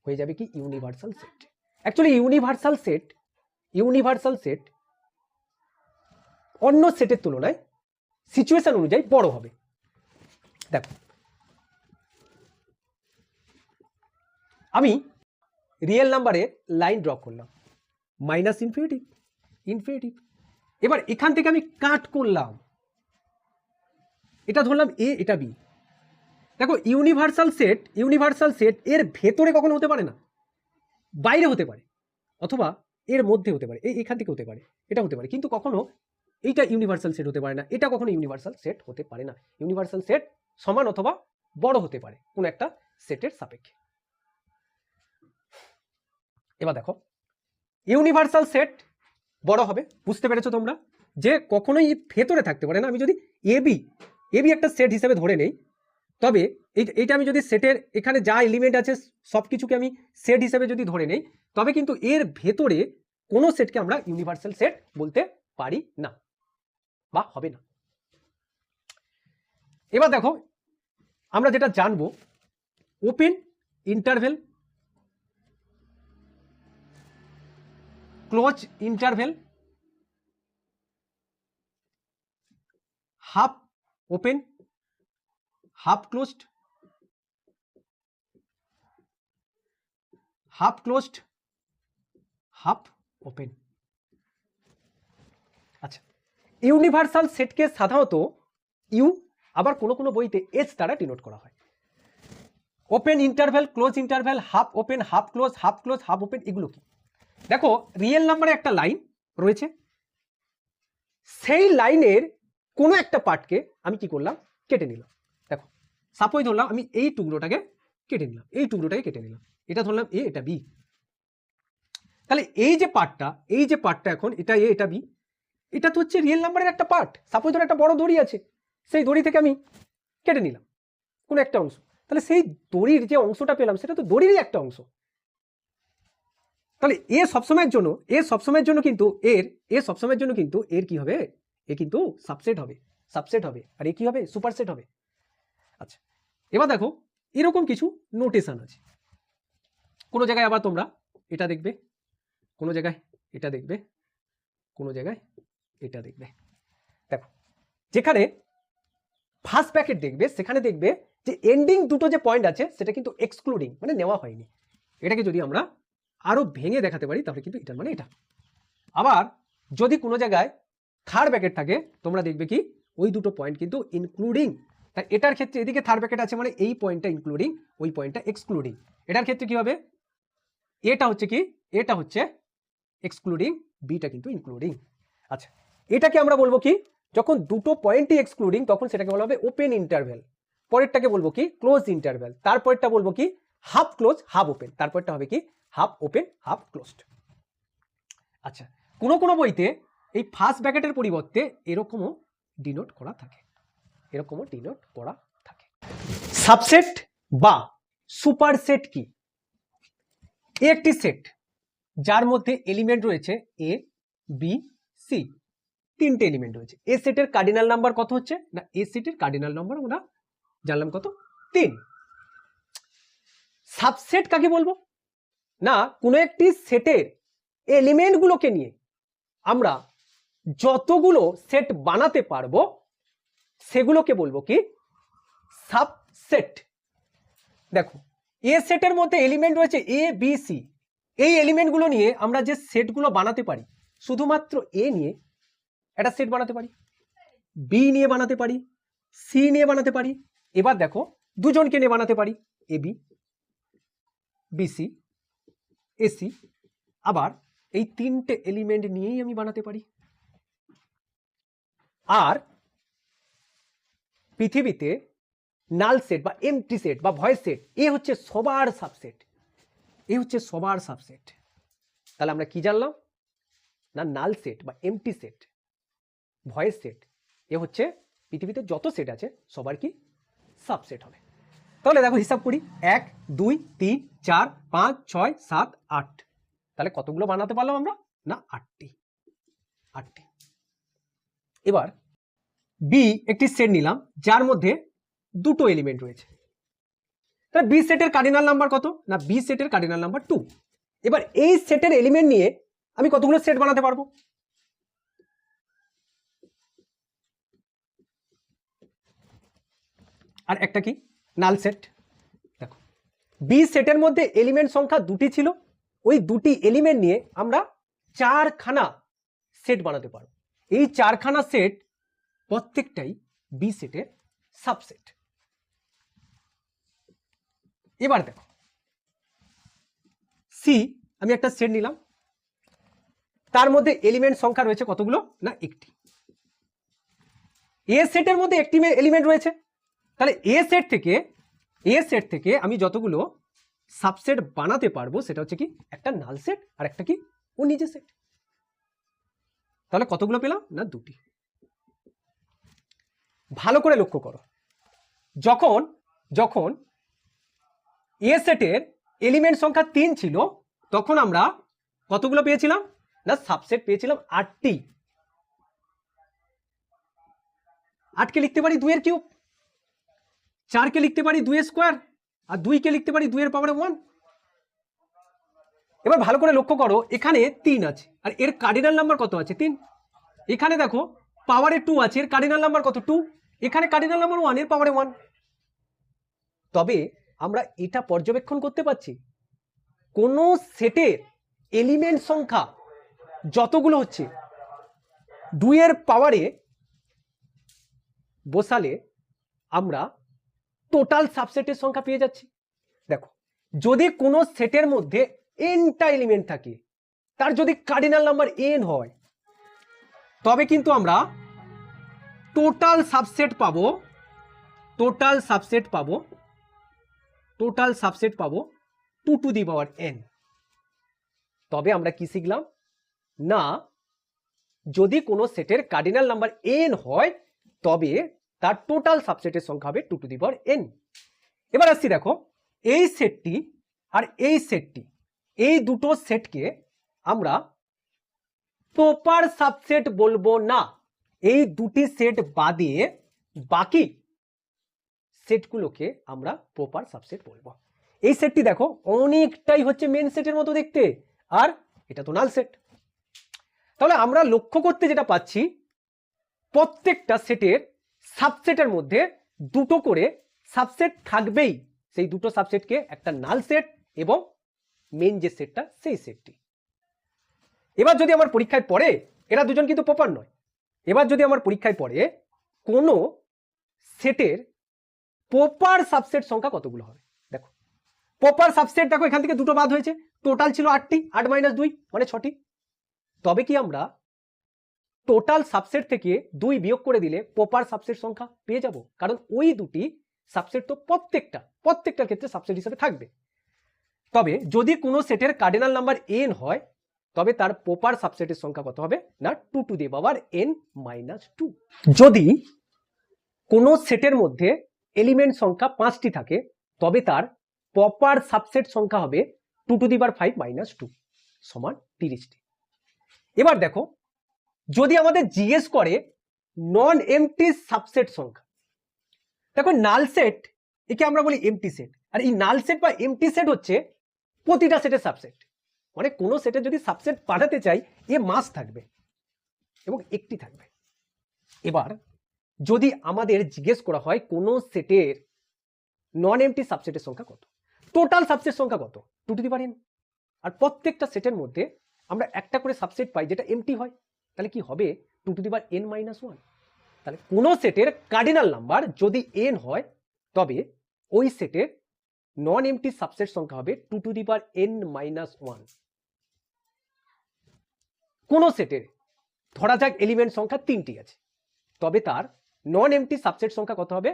Speaker 1: হয়ে যাবে কি? Universal set. Actually universal set অন্য সেটের তুলনায় সিচুয়েশন অনুযায়ী বড় হবে। দেখো আমি রিয়েল নাম্বারে লাইন ড্র করলাম, মাইনাস ইনফিনিটিভ, ইনফিনিটিভ। এবার এখান থেকে আমি কাট করলাম, এটা ধরলাম এ, এটা বি। দেখো ইউনিভার্সাল সেট এর ভেতরে কখনো হতে পারে না, বাইরে হতে পারে, অথবা এর মধ্যে হতে পারে, এখান থেকে হতে পারে, এটা হতে পারে, কিন্তু কখনো এইটা ইউনিভার্সাল সেট হতে পারে না, এটা কখনো ইউনিভার্সাল সেট হতে পারে না। ইউনিভার্সাল সেট সমান অথবা বড় হতে পারে কোন একটা সেটের সাপেক্ষে। এবার দেখো ইউনিভার্সাল সেট বড় হবে, বুঝতে পেরেছো তোমরা যে কখনোই ভেতরে থাকতে পারে না। আমি যদি এবি একটা সেট হিসেবে ধরে নেই, তবে এইটা আমি যদি সেটের এখানে যা এলিমেন্ট আছে সবকিছুকে আমি সেট হিসেবে যদি ধরে নেই, তবে কিন্তু এর ভেতরে কোনো সেটকে আমরা ইউনিভার্সাল সেট বলতে পারি না বা হবে না। এবার দেখো আমরা যেটা জানবো, open interval, close interval, half open, half closed, half closed, half open. আচ্ছা, ইউনিভার্সাল সেটকে সাধারণত ইউ, আবার কোনো কোনো বইতে এস দ্বারা ডিনোট করা হয়। Open interval, close interval, half open, half close, half open, এগুলো কি? দেখো রিয়েল নাম্বারে একটা লাইন রয়েছে, সেই লাইনের কোনো একটা পার্টকে আমি কি করলাম? কেটে নিলাম। দেখো সাপোজ ধরলাম আমি এই টুকরোটাকে কেটে নিলাম, এই টুকরোটাকে কেটে নিলাম, এটা ধরলাম এ, এটা বি। তাহলে এই যে পার্টটা এখন এটা এ, এটা বি, এটা তো হচ্ছে রিয়েল নাম্বারের একটা পার্ট। সাপোজ ধরো একটা বড় দড়ি আছে, সেই দড়ি থেকে আমি কেটে নিলাম কোনো একটা অংশ, তাহলে সেই দড়ির যে অংশটা পেলাম সেটা তো দড়িরই একটা অংশ। তাহলে এ সবসময়ের জন্য কিন্তু এর কি হবে? এ কিন্তু সাবসেট হবে, আর এ কি হবে? সুপারসেট হবে। আচ্ছা, এবার দেখো এরকম কিছু নোটেশন আছে, কোনো জায়গায় আবার তোমরা এটা দেখবে, কোনো জায়গায় এটা দেখবে, কোনো জায়গায় এটা দেখবে। দেখো যেখানে ফার্স্ট ব্র্যাকেট দেখবে সেখানে দেখবে যে এন্ডিং দুটো যে পয়েন্ট আছে সেটা কিন্তু এক্সক্লুডিং, মানে নেওয়া হয়নি। এটাকে যদি আমরা আরো ভেঙে দেখাতে পারি তাহলে কিন্তু এটার মানে এটা। আবার যদি কোনো জায়গায় থার্ড ব্র্যাকেট থাকে তোমরা দেখবে কি ওই দুটো পয়েন্ট কিন্তু ইনক্লুডিং। তাই এটার ক্ষেত্রে এদিকে থার্ড ব্র্যাকেট আছে মানে এই পয়েন্টটা ইনক্লুডিং, ওই পয়েন্টটা এক্সক্লুডিং। এটার ক্ষেত্রে কি হবে? এটা হচ্ছে কি? এটা হচ্ছে এক্সক্লুডিং, বিটা কিন্তু ইনক্লুডিং। আচ্ছা, এটাকে আমরা বলবো কি? যখন দুটো পয়েন্টই এক্সক্লুডিং তখন সেটাকে বলা হবে ওপেন ইন্টারভেল। পরেরটাকে বলবো কি? Close interval. তারপরেরটা বলবো কি? Half close, half open. তারপরটা হবে কি? Half open, half closed. আচ্ছা, কোনো বইতে এই ফার্স্ট ব্র্যাকেটের পরিবর্তে এরকমও ডিনোট করা থাকে, সাবসেট বা সুপারসেট কি? একটি সেট যার মধ্যে এলিমেন্ট রয়েছে এ, বি, সি, তিনটে এলিমেন্ট রয়েছে। এ সেটের কার্ডিনাল নাম্বার কত হচ্ছে? না, এ সেটের কার্ডিনাল নাম্বার আমরা জানলাম কত? 3। সাবসেট কাকে বলবো? না কোনো একটি সেটের এলিমেন্টগুলোকে নিয়ে আমরা যতগুলো সেট বানাতে পারবো সেগুলোকে বলবো কি সাবসেট। দেখো এ সেটের মধ্যে এলিমেন্ট রয়েছে এ বি সি, এই এলিমেন্টগুলো নিয়ে আমরা যে সেটগুলো বানাতে পারি শুধুমাত্র এ নিয়ে একটা সেট বানাতে পারি, বি নিয়ে বানাতে পারি, সি নিয়ে বানাতে পারি, এবার দেখো দুজনকে নিয়ে বানাতে পারি এ বি, বিসি, এসি, আবার এই তিনটে এলিমেন্ট নিয়েই আমি বানাতে পারি। আর পৃথিবীতে নাল সেট বা এমটি সেট বা ভয়েস সেট এ হচ্ছে সবার সাবসেট, এ হচ্ছে সবার সাবসেট। তাহলে আমরা কি জানলাম না নাল সেট বা এমটি সেট ভয়েস সেট এ হচ্ছে পৃথিবীতে যত সেট আছে সবার কি সাবসেট হবে। তাহলে দেখো হিসাব করি 1 2 3 4 5 6 7 8, তাহলে কতগুলো বানাতে পারলাম আমরা না 8টি। এবার বি একটি সেট নিলাম যার মধ্যে দুটো এলিমেন্ট রয়েছে, তাহলে বি সেটের কার্ডিনাল নাম্বার কত না বি সেটের কার্ডিনাল নাম্বার 2। এবার এই সেটের এলিমেন্ট নিয়ে আমি কতগুলো সেট বানাতে পারবো, আর একটা কি নাল সেট। দেখো বি সেটের মধ্যে এলিমেন্ট সংখ্যা দুটি ছিল, ওই দুটি এলিমেন্ট নিয়ে আমরা 4খানা সেট বানাতে পারবো। এই 4খানা সেট প্রত্যেকটাই বি সেটের সাবসেট। এবার দেখো সি আমি একটা সেট নিলাম, তার মধ্যে এলিমেন্ট সংখ্যা রয়েছে কতগুলো না একটি। এ সেটের মধ্যে একটি এলিমেন্ট রয়েছে, তাহলে এ সেট থেকে আমি যতগুলো সাবসেট বানাতে পারবো সেটা হচ্ছে কি একটা নাল সেট আর একটা কি ও নিজে সেট। তাহলে কতগুলো পেলাম না দুটি। ভালো করে লক্ষ্য করো, যখন যখন এ সেটের এলিমেন্ট সংখ্যা 3 ছিল তখন আমরা কতগুলো পেয়েছিলাম না সাবসেট পেয়েছিলাম 8টি। 8কে লিখতে পারি 2 এর কিউব, 4কে লিখতে পারি 2 এর স্কোয়ার, আর 2কে লিখতে পারি 2 এর পাওয়ারে 1। এবার ভালো করে লক্ষ্য করো এখানে 3 আছে আর এর কার্ডিনাল নাম্বার কত আছে 3। এখানে দেখো পাওয়ারে 2 আছে, এর কার্ডিনাল নাম্বার কত 2। এখানে কার্ডিনাল নাম্বার 1, এর পাওয়ারে 1। তবে আমরা এটা পর্যবেক্ষণ করতে পারছি কোন সেটের এলিমেন্ট সংখ্যা যতগুলো হচ্ছে 2 এর পাওয়ারে বসালে আমরা টোটাল সাবসেটের সংখ্যা পেয়ে যাচ্ছি। দেখো যদি কোনো সেটের মধ্যে এনটা এলিমেন্ট থাকে, তার যদি কার্ডিনাল নাম্বার এন হয় তবে কিন্তু আমরা টোটাল সাবসেট পাবো 2 টু দি পাওয়ার n। তবে আমরা কি শিখলাম না যদি কোনো সেটের কার্ডিনাল নাম্বার n হয় তবে তার টোটাল সাবসেটের সংখ্যা হবে 2 টু দি পাওয়ার n। এবার আসছি দেখো এই সেটটি আর এই সেটটি, এই দুটো সেটকে আমরা প্রপার সাবসেট বলবো না। এই দুটি সেট বাদে বাকি সেটগুলোকে আমরা প্রপার সাবসেট বলবো। এই সেটটি দেখো অনেকটাই হচ্ছে মেন সেটের মতো দেখতে, আর এটা তো নাল সেট। তাহলে আমরা লক্ষ্য করতে যেটা পাচ্ছি প্রত্যেকটা সেটের সাবসেটের মধ্যে দুটো করে সাবসেট থাকবেই, সেই দুটো সাবসেটকে একটা নাল সেট এবং মেন যে সেটটা সেই সেটটি। এবার যদি আমার পরীক্ষায় পড়ে, এরা দুজন কিন্তু প্রপার নয়, এবার যদি আমার পরীক্ষায় পড়ে কোনো সেটের প্রপার সাবসেট সংখ্যা কতগুলো হবে, দেখো প্রপার সাবসেট দেখো এখান থেকে দুটো বাদ হয়েছে, টোটাল ছিল 8টি, 8 - 2 মানে 6টি। তবে কি আমরা টোটাল সাবসেট থেকে 2 বিয়োগ করে দিলে প্রপার সাবসেট সংখ্যা পেয়ে যাব? কারণ ওই দুটি সাবসেট তো প্রত্যেকটার ক্ষেত্রে সাবসেট হিসেবে থাকবে। তবে যদি কোনো সেটের কার্ডিনাল নাম্বার n হয় তবে তার প্রপার সাবসেটের সংখ্যা কত হবে না 2 টু দি পাওয়ার n - 2। যদি কোনো সেটের মধ্যে এলিমেন্ট সংখ্যা 5টি থাকে তবে তার প্রপার সাবসেট সংখ্যা হবে 2 টু দি পাওয়ার 5 - 2 সমান 30টি। এবার দেখো যদি আমাদের জিজ্ঞেস করে নন এমটি সাবসেট সংখ্যা, দেখো নাল সেট একে আমরা বলি এমটি সেট, আর এই নাল সেট বা এমটি সেট হচ্ছে প্রতিটা সেটের সাবসেট, মানে কোনো সেটের যদি সাবসেট বানাতে চাই এ মাস থাকবে এবং একটি থাকবে। এবার যদি আমাদের জিজ্ঞেস করা হয় কোনো সেটের নন এমটি সাবসেটের সংখ্যা কত, টোটাল সাবসেট সংখ্যা কত, 2n, আর প্রত্যেকটা সেটের মধ্যে আমরা একটা করে সাবসেট পাই যেটা এমটি হয়, তাহলে কি হবে 2n-1। তাহলে কোনো সেটের কার্ডিনাল নাম্বার যদি n হয় তবে ওই সেটের নন এমটি সাবসেট সংখ্যা হবে 2n-1। কোনো সেটের ধরা যাক এলিমেন্ট সংখ্যা 3টি আছে, তবে তার নন এমটি সাবসেট সংখ্যা কত হবে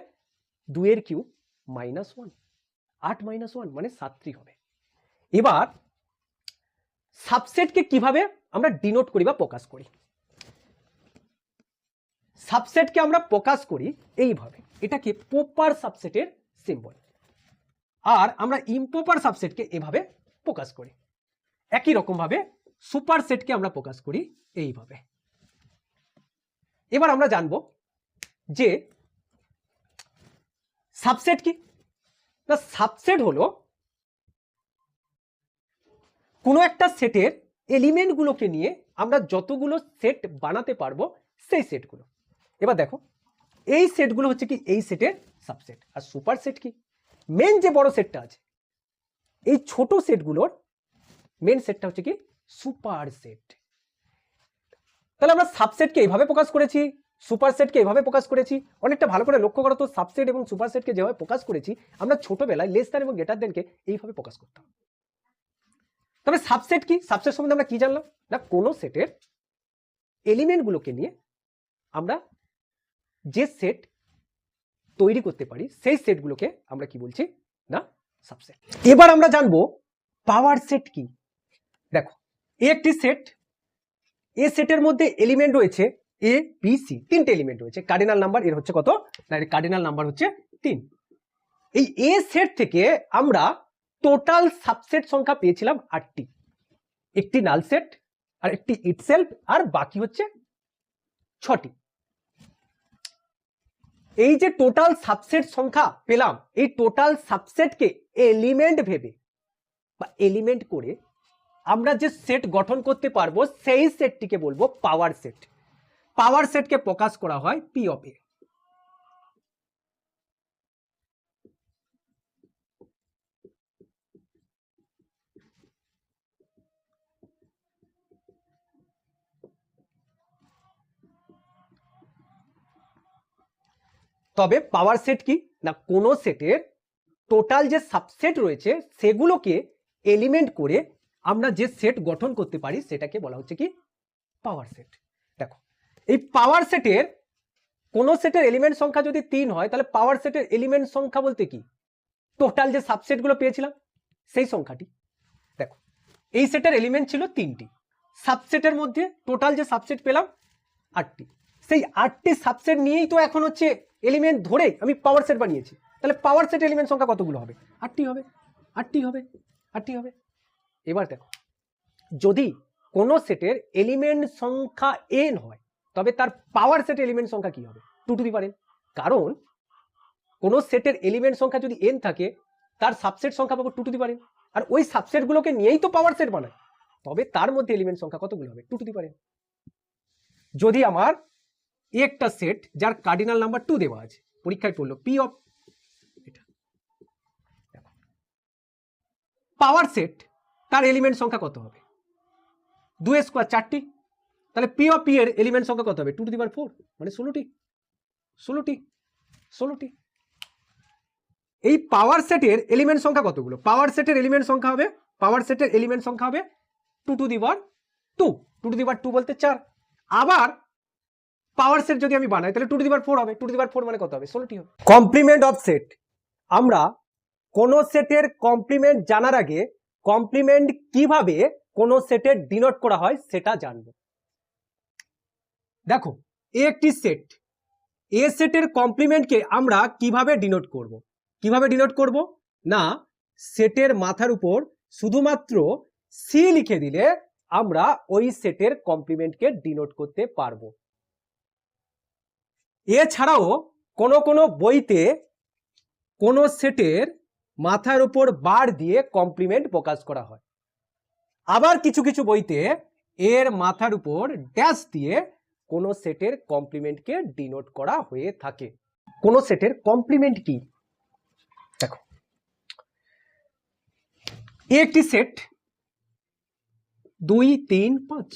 Speaker 1: 2^3 -1, 8 - 1 মানে 7 হবে। এবার সাবসেটকে কিভাবে আমরা ডিনোট করি বা প্রকাশ করি? সাবসেটকে আমরা প্রকাশ করি এইভাবে, এটাকে প্রপার সাবসেটের সিম্বল, আর আমরা ইমপ্রপার সাবসেটকে এভাবে প্রকাশ করি। একই রকম ভাবে সুপার সেটকে আমরা প্রকাশ করি এইভাবে। এবার আমরা জানবো যে সাবসেট কি না। সাবসেট হলো কোনো একটা সেটের এলিমেন্টগুলোকে নিয়ে আমরা যতগুলো সেট বানাতে পারবো সেই সেটগুলো। এবার দেখো এই সেটগুলো হচ্ছে কি এই সেটের সাবসেট, আর সুপার সেট কি মেন যে বড় সেটটা আছে, এই ছোট সেটগুলোর মেন সেটটা হচ্ছে কি সুপার সেট। তাহলে আমরা সাবসেটকে এইভাবে প্রকাশ করেছি, সুপার সেটকে এইভাবে প্রকাশ করেছি। অনেকটা ভালো করে লক্ষ্য করো তো, সাবসেট এবং সুপার সেটকে যেভাবে প্রকাশ করেছি আমরা ছোটবেলায় লেস দ্যান এবং গ্রেটার দ্যানকে এইভাবে প্রকাশ করতাম। তবে সাবসেট কি? সাবসেট সম্বন্ধে আমরা কি জানলাম না, কোনো সেটের এলিমেন্টগুলোকে নিয়ে আমরা যে সেট তৈরি করতে পারি সেই সেটগুলোকে আমরা কি বলছি না সাবসেট। এবার আমরা জানবো পাওয়ার সেট কি। দেখো একটি সেট, এ সেটের মধ্যে এলিমেন্ট রয়েছে এ বি সি, 3টে এলিমেন্ট রয়েছে। কার্ডিনাল নাম্বার এর হচ্ছে কত না, এর কার্ডিনাল নাম্বার হচ্ছে 3। এই এ সেট থেকে আমরা টোটাল সাবসেট সংখ্যা পেয়েছিলাম 8টি, একটি নাল সেট আর একটি ইটসেলফ, আর বাকি হচ্ছে 6টি। এই যে টোটাল সাবসেট সংখ্যা পেলাম, এই টোটাল সাবসেটকে এলিমেন্ট ভেবে বা এলিমেন্ট করে আমরা যে সেট গঠন করতে পারবো সেই সেটটিকে বলবো পাওয়ার সেট। পাওয়ার সেটকে প্রকাশ করা হয় পি অফ এ। তবে পাওয়ার সেট কি না, কোন সেটের টোটাল যে সাবসেট রয়েছে সেগুলোকে এলিমেন্ট করে আমরা যে সেট গঠন করতে পারি সেটাকে বলা হচ্ছে কি পাওয়ার সেট। দেখো এই পাওয়ার সেটের কোন সেটের এলিমেন্ট সংখ্যা যদি 3 হয় তাহলে পাওয়ার সেটের এলিমেন্ট সংখ্যা বলতে কি টোটাল যে সাবসেটগুলো পেয়েছিলাম সেই সংখ্যাটি। দেখো এই সেটের এলিমেন্ট ছিল 3টি, সাবসেটের মধ্যে টোটাল যে সাবসেট পেলাম 8টি, সেই 8টি সাবসেট নিয়েই তো এখন হচ্ছে এলিমেন্ট ধরে আমি পাওয়ার সেট বানিয়েছি। তাহলে পাওয়ার সেট এলিমেন্ট সংখ্যা কতগুলো হবে? 8টি হবে, 8টি হবে, 8টি হবে। এবার দেখো যদি কোনো সেটের এলিমেন্ট সংখ্যা n হয় তবে তার পাওয়ার সেট এলিমেন্ট সংখ্যা কি হবে? 2n। কারণ কোনো সেটের এলিমেন্ট সংখ্যা যদি n থাকে তার সাবসেট সংখ্যা পাবো 2n, আর ওই সাবসেটগুলোকে নিয়েই তো পাওয়ার সেট বানায়, তবে তার মধ্যে এলিমেন্ট সংখ্যা কতগুলো হবে? 2n। যদি আমার একটা সেট যার কার্ডিনাল নাম্বার 2 দেওয়া আছে, পরীক্ষায় পড়লো পি অফ এটা, পাওয়ার সেট তার এলিমেন্ট সংখ্যা কত হবে? 2 স্কোয়ার 4টি, তাহলে পি অফ পি এর এলিমেন্ট সংখ্যা কত হবে? 2^4 মানে 16টি, 16টি, 16টি। এই পাওয়ার সেটের এলিমেন্ট সংখ্যা কতগুলো? পাওয়ার সেটের এলিমেন্ট সংখ্যা হবে, পাওয়ার সেটের এলিমেন্ট সংখ্যা হবে 2^2, 2^2 বলতে 4। আবার পাওয়ার সেট যদি আমি বানাই তাহলে 2^4 হবে, 2^4 মানে কত হবে? 16টি হবে। কমপ্লিমেন্ট অফ সেট, আমরা কোন সেটের কমপ্লিমেন্ট জানার আগে কমপ্লিমেন্ট কিভাবে কোন সেটের ডিনোট করা হয় সেটা জানবো। দেখো একটি সেট, এ সেটের কমপ্লিমেন্টকে আমরা কিভাবে ডিনোট করব? কিভাবে ডিনোট করব না, সেটের মাথার উপর শুধুমাত্র সি লিখে দিলে আমরা ওই সেটের কমপ্লিমেন্টকে ডিনোট করতে পারবো। এছাড়াও কোন কোন বইতে কোন সেটের মাথার উপর বার দিয়ে কমপ্লিমেন্ট প্রকাশ করা হয়। আবার কিছু কিছু বইতে এর মাথার উপর ড্যাশ দিয়ে কোন সেটের কমপ্লিমেন্টকে ডিনোট করা হয়ে থাকে। কোন সেটের কমপ্লিমেন্ট কি? দেখো, একটি সেট 2 3 5।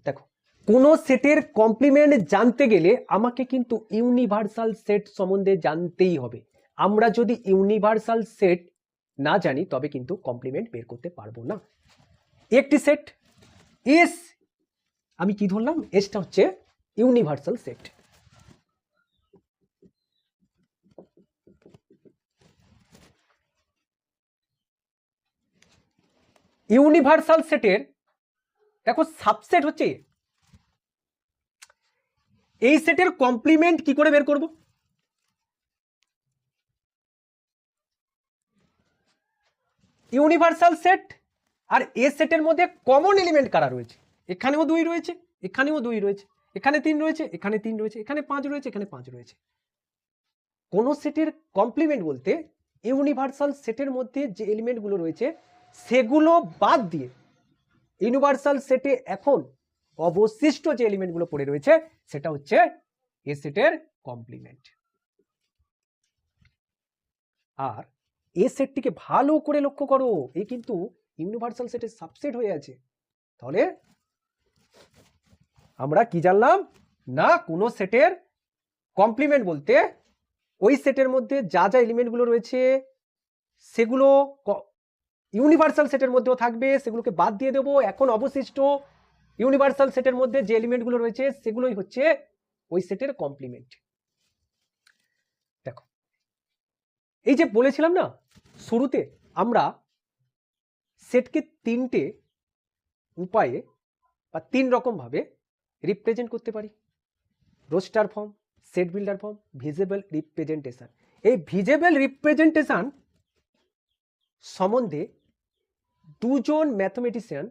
Speaker 1: দেখো, কোন সেটের কমপ্লিমেন্ট জানতে গেলে আমাকে কিন্তু ইউনিভার্সাল সেট সম্বন্ধে জানতেই হবে। আমরা যদি ইউনিভার্সাল সেট না জানি তবে কিন্তু কমপ্লিমেন্ট বের করতে পারবো না। একটি সেট এস, আমি কি ধরলাম, এসটা হচ্ছে ইউনিভার্সাল সেট। ইউনিভার্সাল সেটের দেখো সাবসেট হচ্ছে এই সেটের কমপ্লিমেন্ট কি করে বের করব? ইউনিভার্সাল সেট আর এ সেটের মধ্যে কমন এলিমেন্ট কারা রয়েছে? এখানেও 2 রয়েছে, এখানেও 2 রয়েছে, এখানে 3 রয়েছে, এখানে 3 রয়েছে, এখানে 5 রয়েছে, এখানে 5 রয়েছে। কোন সেটের কমপ্লিমেন্ট বলতে ইউনিভার্সাল সেটের মধ্যে যে এলিমেন্টগুলো রয়েছে সেগুলো বাদ দিয়ে ইউনিভার্সাল সেটে এখন অবশিষ্ট যে এলিমেন্টগুলো পড়ে রয়েছে সেটা হচ্ছে এ সেটের কমপ্লিমেন্ট। আর এ সেটটিকে ভালো করে লক্ষ্য করো, এই কিন্তু ইউনিভার্সাল সেটের সাবসেট হয়ে আছে। তাহলে আমরা কি জানলাম না, কোন সেটের কমপ্লিমেন্ট বলতে ওই সেটের মধ্যে যা যা এলিমেন্টগুলো রয়েছে সেগুলো ইউনিভার্সাল সেটের মধ্যেও থাকবে, সেগুলোকে বাদ দিয়ে দেবো। এখন অবশিষ্ট ইউনিভার্সাল সেটের মধ্যে যে এলিমেন্টগুলো রয়েছে সেগুলোই হচ্ছে ওই সেটের কমপ্লিমেন্ট। দেখো, এই যে বলেছিলাম না শুরুতে, আমরা সেটকে 3টে উপায়ে বা 3 রকম ভাবে রিপ্রেজেন্ট করতে পারি। Roster form, set builder form, visible representation. এই ভিজিবল রিপ্রেজেন্টেশন সম্বন্ধে দুজন ম্যাথমেটিশিয়ান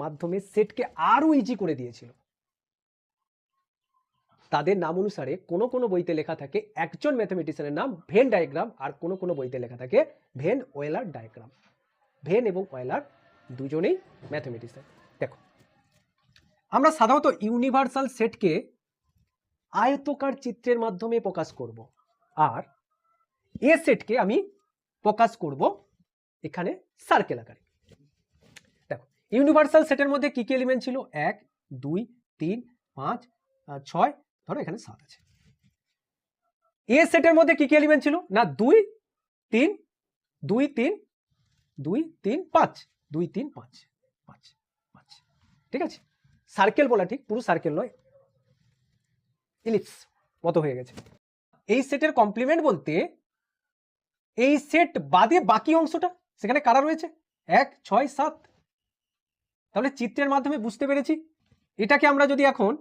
Speaker 1: মাধ্যমে সেটকে আরো ইজি করে দিয়েছিল। তাদের নাম অনুসারে কোন কোন বইতে লেখা থাকে একজন ম্যাথমেটিশিয়ানের নাম ভেন ডায়াগ্রাম, আর কোন কোন বইতে লেখা থাকে ভেন ওয়েলার ডায়াগ্রাম। ভেন এবং ওয়েলার দুজনেই ম্যাথমেটিশিয়ান। দেখো, আমরা সাধারণত ইউনিভার্সাল সেটকে আয়তকার চিত্রের মাধ্যমে প্রকাশ করব, আর এ সেটকে আমি প্রকাশ করব এখানে সার্কেল আকারে। দেখো, ইউনিভার্সাল সেটের মধ্যে কি কি এলিমেন্ট ছিল? 1 2 3 5 6, ধরো এখানে 7 আছে। এ সেটের মধ্যে কি কি এলিমেন্ট ছিল? না 2 3 2 3 2 3 5 2 3 5 5 5। ঠিক আছে, সার্কেল বলা ঠিক, পুরো সার্কেল নয়, ইলিপস মতো হয়ে গেছে। এই সেটের কমপ্লিমেন্ট বলতে এই সেট বাদে বাকি অংশটা, সেখানে কারা রয়েছে? 1 6 7। তাহলে চিত্রের মাধ্যমে বুঝতে পেরেছি এটাকে আমরা যদি এখন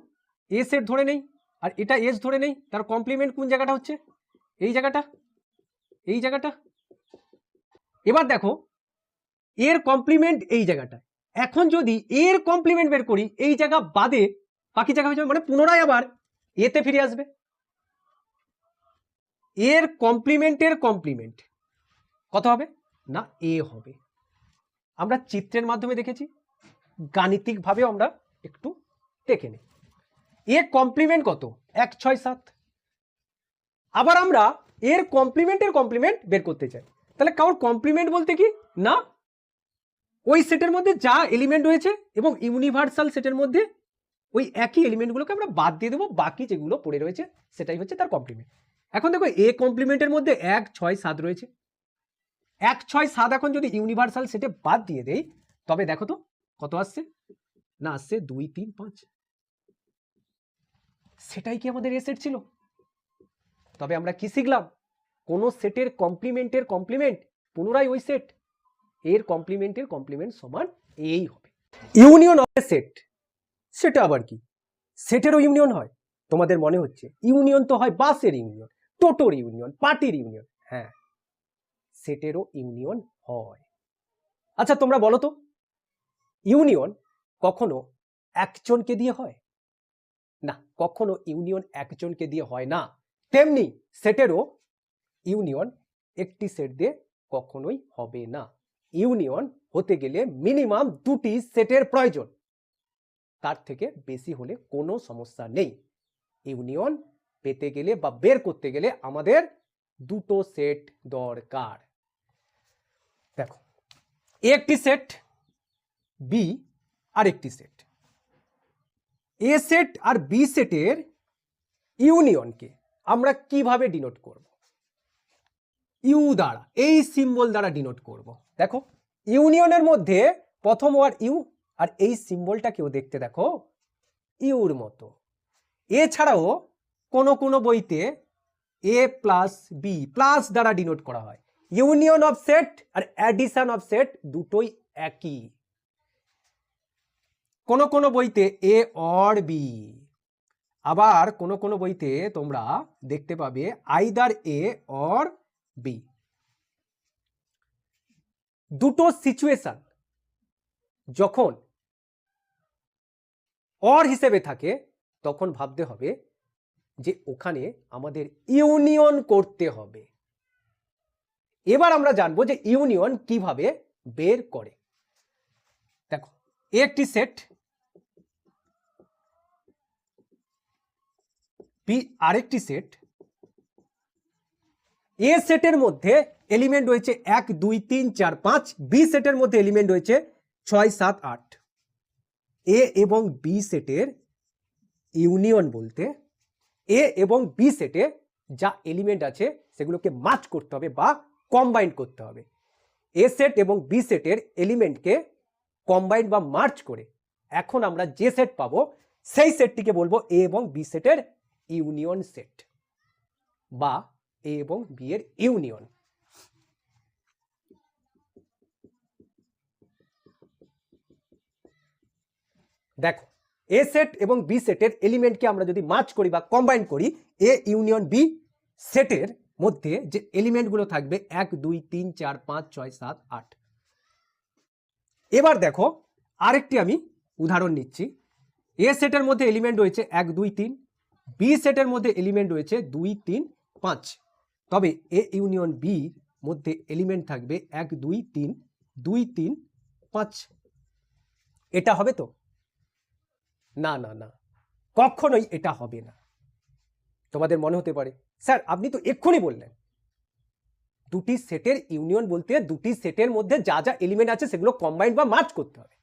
Speaker 1: এ সেট ধরে নেই আর এটা এস ধরে নেই, তার কমপ্লিমেন্ট কোন জায়গাটা হচ্ছে? এই জায়গাটা, এই জায়গাটা। এবার দেখো, এর কমপ্লিমেন্ট এই জায়গাটা। এখন যদি এর কমপ্লিমেন্ট বের করি এই জায়গা বাদে বাকি জায়গা হয়ে যাবে, মানে পুনরায় আবার এতে ফিরে আসবে। এর কমপ্লিমেন্টের কমপ্লিমেন্ট কত হবে? না এ হবে। আমরা চিত্রের মাধ্যমে দেখেছি, গাণিতিকভাবে আমরা একটু দেখে নিই। এ কমপ্লিমেন্ট কত? 1 6 7। আবার আমরা এর কমপ্লিমেন্টের কমপ্লিমেন্ট বের করতে চাই, তাহলে কারোর কমপ্লিমেন্ট বলতে কি না ওই সেটের মধ্যে যা এলিমেন্ট রয়েছে এবং ইউনিভার্সাল সেটের মধ্যে ওই একই এলিমেন্টগুলোকে আমরা বাদ দিয়ে দেবো, বাকি যেগুলো পড়ে রয়েছে সেটাই হচ্ছে তার কমপ্লিমেন্ট। এখন দেখো, এ কমপ্লিমেন্টের মধ্যে 1 6 7 রয়েছে। 1 6 7 এখন যদি ইউনিভার্সাল সেটে বাদ দিয়ে দেই তবে দেখো তো কত আসছে? না আসছে 2 3 5। সেটাই কি আমাদের এ সেট ছিল? তবে আমরা কি শিখলাম? কোন সেটের কমপ্লিমেন্টের কমপ্লিমেন্ট পুনরায় ওই সেট, এর কমপ্লিমেন্টের কমপ্লিমেন্ট সমান এই হবে। ইউনিয়ন অফ এ সেট, সেটা আবার কি? সেটেরও ইউনিয়ন হয়? তোমাদের মনে হচ্ছে ইউনিয়ন তো হয় বাসের ইউনিয়ন, টোটোর ইউনিয়ন, পার্টির ইউনিয়ন। হ্যাঁ, সেটেরও ইউনিয়ন হয়। আচ্ছা তোমরা বলো তো, ইউনিয়ন কখনো একজনকে দিয়ে হয় না? কখনো ইউনিয়ন একজনকে দিয়ে হয় না। তেমনি সেটেরও ইউনিয়ন একটি সেট দিয়ে কখনোই হবে না। ইউনিয়ন হতে গেলে মিনিমাম দুটি সেটের প্রয়োজন, তার থেকে বেশি হলে কোনো সমস্যা নেই। ইউনিয়ন পেতে গেলে বা বের করতে গেলে আমাদের দুটো সেট দরকার। দেখো, একটি সেট, বি আরেকটি সেট। এ সেট আর বি সেটের ইউনিয়নকে আমরা কিভাবে ডিনোট করব? ইউ দ্বারা, এই সিম্বল দ্বারা ডিনোট করব। দেখো, ইউনিয়নের মধ্যে প্রথম ওয়ার্ড ইউ, আর এই সিম্বলটাকেও দেখতে দেখো ইউর মতো। এছাড়াও কোনো কোনো বইতে এ প্লাস বি প্লাস দ্বারা ডিনোট করা হয়। ইউনিয়ন অফ সেট আর অ্যাডিশন অফ সেট দুটোই একই। কোনো কোনো বইতে এ অর বি, আবার কোনো কোনো বইতে তোমরা দেখতে পাবে আইদার এ অর বি। দুটো সিচুয়েশন যখন অর হিসেবে থাকে তখন ভাবতে হবে যে ওখানে আমাদের ইউনিয়ন করতে হবে। এবার আমরা জানবো যে ইউনিয়ন কিভাবে বের করে। দেখো, একটি সেট, বি আরেকটি সেট। এ সেটের মধ্যে এলিমেন্ট রয়েছে 1 2 3 4 5, বি সেটের মধ্যে এলিমেন্ট রয়েছে 6 7 8। এ এবং বি সেটের ইউনিয়ন বলতে এ এবং বি সেটে যা এলিমেন্ট আছে সেগুলোকে মার্জ করতে হবে বা কম্বাইন করতে হবে। এ সেট এবং বি সেটের এলিমেন্টকে কম্বাইন বা মার্জ করে এখন আমরা যে সেট পাবো সেই সেটটিকে বলবো এ এবং বি সেটের ইউনিয়ন সেট বা এ এবং বি এর ইউনিয়ন। দেখো, এ সেট এবং বি সেটের এলিমেন্টকে আমরা যদি মার্জ করি বা কম্বাইন করি, এ ইউনিয়ন বি সেটের মধ্যে যে এলিমেন্টগুলো থাকবে 1 2 3 4 5 6 7 8। এবার দেখো, আরেকটি আমি উদাহরণ নিচ্ছি। এ সেটের মধ্যে এলিমেন্ট রয়েছে 1 2 3, বি সেটের মধ্যে এলিমেন্ট রয়েছে 2 3 5। তবে এ ইউনিয়ন বি মধ্যে এলিমেন্ট থাকবে 1 2 3 2 3 5। এটা হবে তো? না না না, কখনোই এটা হবে না। তোমাদের মনে হতে পারে স্যার আপনি তো এক্ষুনি বললেন দুটি সেটের ইউনিয়ন বলতে দুটি সেটের মধ্যে যা যা এলিমেন্ট আছে সেগুলো কম্বাইন বা মার্জ করতে হবে,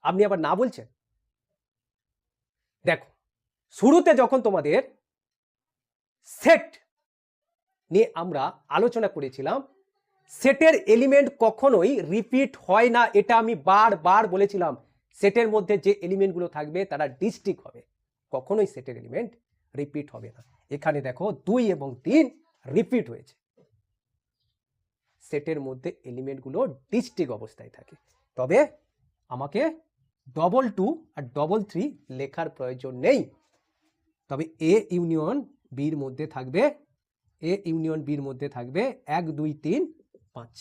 Speaker 1: আপনি আবার না বলছেন। দেখো, শুরুতে যখন তোমাদের সেট নিয়ে আমরা আলোচনা করেছিলাম, সেটের এলিমেন্ট কখনোই রিপিট হয় না, এটা আমি বারবার বলেছিলাম। সেটের মধ্যে যে এলিমেন্টগুলো থাকবে তারা ডিস্ট্রিক্ট হবে, কখনোই সেটের এলিমেন্ট রিপিট হবে না। এখানে দেখো 2 এবং 3 রিপিট হয়েছে। সেটের মধ্যে এলিমেন্টগুলো ডিস্ট্রিক্ট অবস্থায় থাকে। তবে আমাকে 2 2 আর 3 3 লেখার প্রয়োজন নেই। তবে এ ইউনিয়ন বির মধ্যে থাকবে, এ ইউনিয়ন বির মধ্যে থাকবে 1 2 3 5,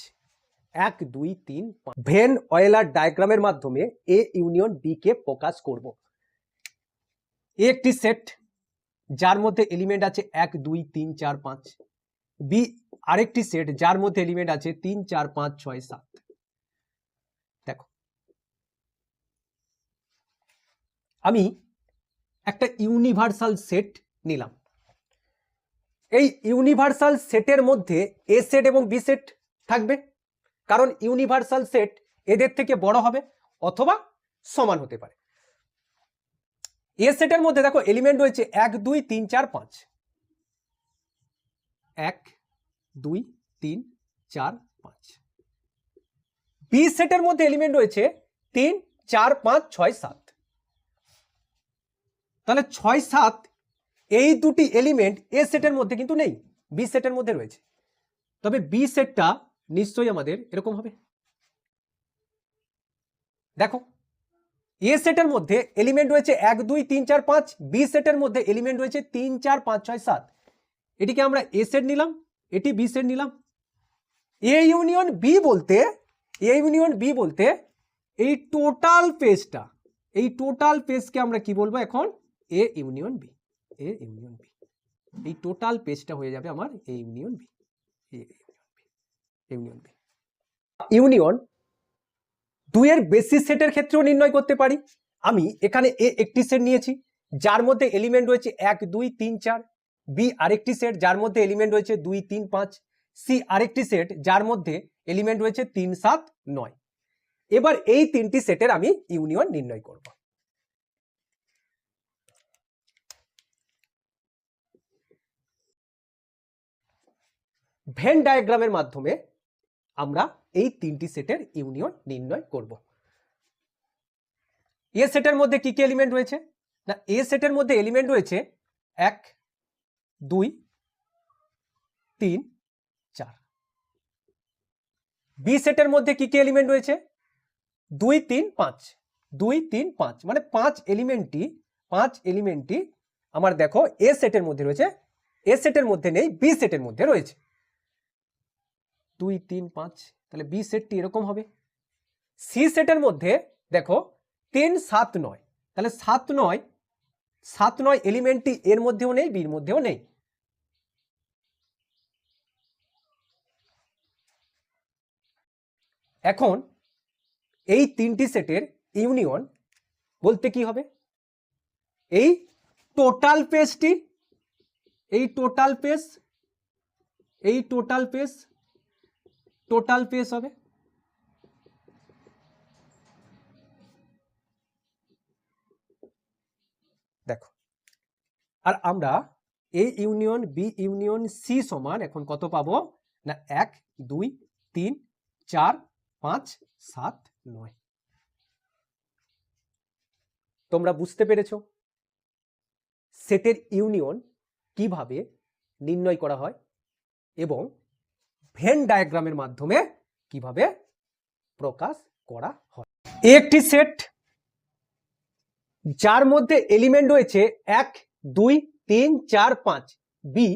Speaker 1: 1 2 3 5। ভেন অয়েলার ডায়াগ্রামের মাধ্যমে এ ইউনিয়ন বি কে প্রকাশ করব। একটি সেট যার মধ্যে এলিমেন্ট আছে 1 2 3 4 5, বি আরেকটি সেট যার মধ্যে এলিমেন্ট আছে 3 4 5 6 7। দেখো, আমি একটা ইউনিভার্সাল সেট নিলাম। এই ইউনিভার্সাল সেটের মধ্যে এ সেট এবং বি সেট থাকবে, কারণ ইউনিভার্সাল সেট এদের থেকে বড় হবে অথবা সমান হতে পারে। এ সেটের মধ্যে দেখো এলিমেন্ট রয়েছে 1 2 3 4 5, 1 2 3 4 5। বি সেটের মধ্যে এলিমেন্ট রয়েছে 3 4 5 6 7। তাহলে 6 7 এই দুটি এলিমেন্ট এ সেটের মধ্যে কিন্তু নেই, বি সেটের মধ্যে রয়েছে। তবে বি সেটটা নিশ্চয়ই আমাদের এরকম হবে। দেখো, এ সেটের মধ্যে এলিমেন্ট রয়েছে 1 2 3 4 5, বি সেটের মধ্যে এলিমেন্ট রয়েছে 3 4 5 6 7। এটিকে আমরা এ সেট নিলাম, এটি বি সেট নিলাম। এ ইউনিয়ন বি বলতে, এ ইউনিয়ন বি বলতে এই টোটাল পেজটা, এই টোটাল পেজকে আমরা কি বলবো এখন? A union B, A union B. এই টোটাল পেজটা হয়ে যাবে আমার A union B, union B. Union দুইয়ের বেসিস সেটের ক্ষেত্রেও নির্ণয় করতে পারি। আমি এখানে এ একটি সেট নিয়েছি যার মধ্যে এলিমেন্ট রয়েছে 1 2 3 4, বি আরেকটি সেট যার মধ্যে এলিমেন্ট রয়েছে 2 3 5, সি আরেকটি সেট যার মধ্যে এলিমেন্ট রয়েছে 3 7 9। এবার এই তিনটি সেটের আমি ইউনিয়ন নির্ণয় করব। ভেন ডায়াগ্রামের মাধ্যমে আমরা এই তিনটি সেটের ইউনিয়ন নির্ণয় করব। এ সেটের মধ্যে কি কি এলিমেন্ট রয়েছে? না, এ সেটের মধ্যে এলিমেন্ট রয়েছে 1 2 3 4। বি সেটের মধ্যে কি কি এলিমেন্ট রয়েছে? 2 3 5, 2 3 5, মানে 5 এলিমেন্টটি আমার দেখো এ সেটের মধ্যে রয়েছে, এ সেটের মধ্যে নেই, বি সেটের মধ্যে রয়েছে। 2 3 5, তাহলে বি সেটটি এরকম হবে। সি সেটের মধ্যে দেখো 3 7 9, তাহলে 7 9 এলিমেন্টটি এর মধ্যেও নেই, বির মধ্যেও নেই। এখন এই তিনটি সেটের ইউনিয়ন বলতে কি হবে? এই টোটাল পেজটি, এই টোটাল পেজ হবে। দেখো, আর আমরা A union B union C সমান এখন কত পাবো? না 1 2 3 4 5 7 9। তোমরা বুঝতে পেরেছো সেটের ইউনিয়ন কিভাবে নির্ণয় করা হয় এবং ভেন ডায়াগ্রামের মাধ্যমে কিভাবে প্রকাশ করা হয়। একটি সেট যার মধ্যে এলিমেন্ট রয়েছে 1 2 3 4 5, বি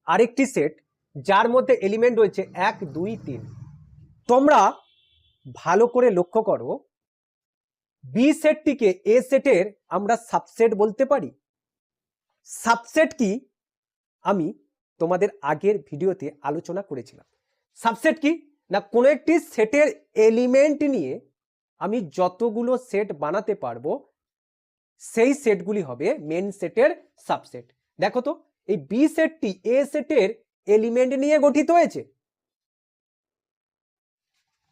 Speaker 1: আরেকটি সেট যার মধ্যে এলিমেন্ট রয়েছে 1 2 3। তোমরা ভালো করে লক্ষ্য করো, বি সেটটিকে এ সেটের আমরা সাবসেট বলতে পারি। সাবসেট কি আমি তোমাদের আগের ভিডিওতে আলোচনা করেছিলাম। সাবসেট কি না, কোনো একটি সেটের এলিমেন্ট নিয়ে আমি যতগুলো সেট বানাতে পারবো সেই সেটগুলি হবে মেন সেটের সাবসেট। দেখো তো, এই বি সেটটি এ সেটের এলিমেন্ট নিয়ে গঠিত হয়েছে।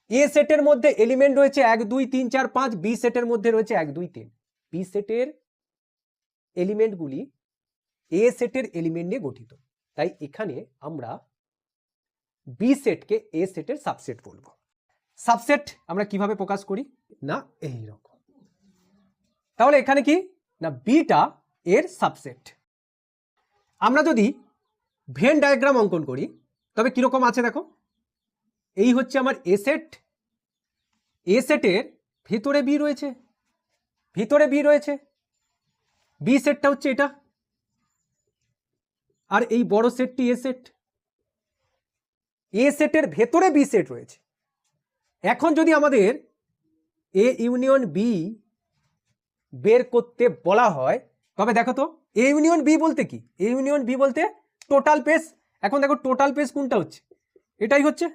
Speaker 1: এ সেটের মধ্যে এলিমেন্ট রয়েছে 1 2 3 4 5, বি সেটের মধ্যে রয়েছে 1 2 3। বি সেটের এলিমেন্টগুলি এ সেটের এলিমেন্ট নিয়ে গঠিত, তাই এখানে আমরা বি সেটকে এ সেটের সাবসেট বলবো। সাবসেট আমরা কিভাবে প্রকাশ করি? না এই রকম। তাহলে এখানে কি না, বিটা এর সাবসেট। আমরা যদি ভেন ডায়াগ্রাম অঙ্কন করি তবে কিরকম আছে দেখো, এই হচ্ছে আমার এ সেট, এ সেটের ভিতরে বি রয়েছে, বি সেটটা হচ্ছে এটা, আর এই বড় সেটটি এ সেট, এ সেটের ভেতরে বি সেট রয়েছে। এখন যদি আমাদের এ ইউনিয়ন বি বের করতে বলা হয় তবে দেখো তো, এ ইউনিয়ন বি বলতে কি? এ ইউনিয়ন বি বলতে টোটাল পেজ। এখন দেখো টোটাল পেজ কোনটা হচ্ছে? এটাই হচ্ছে।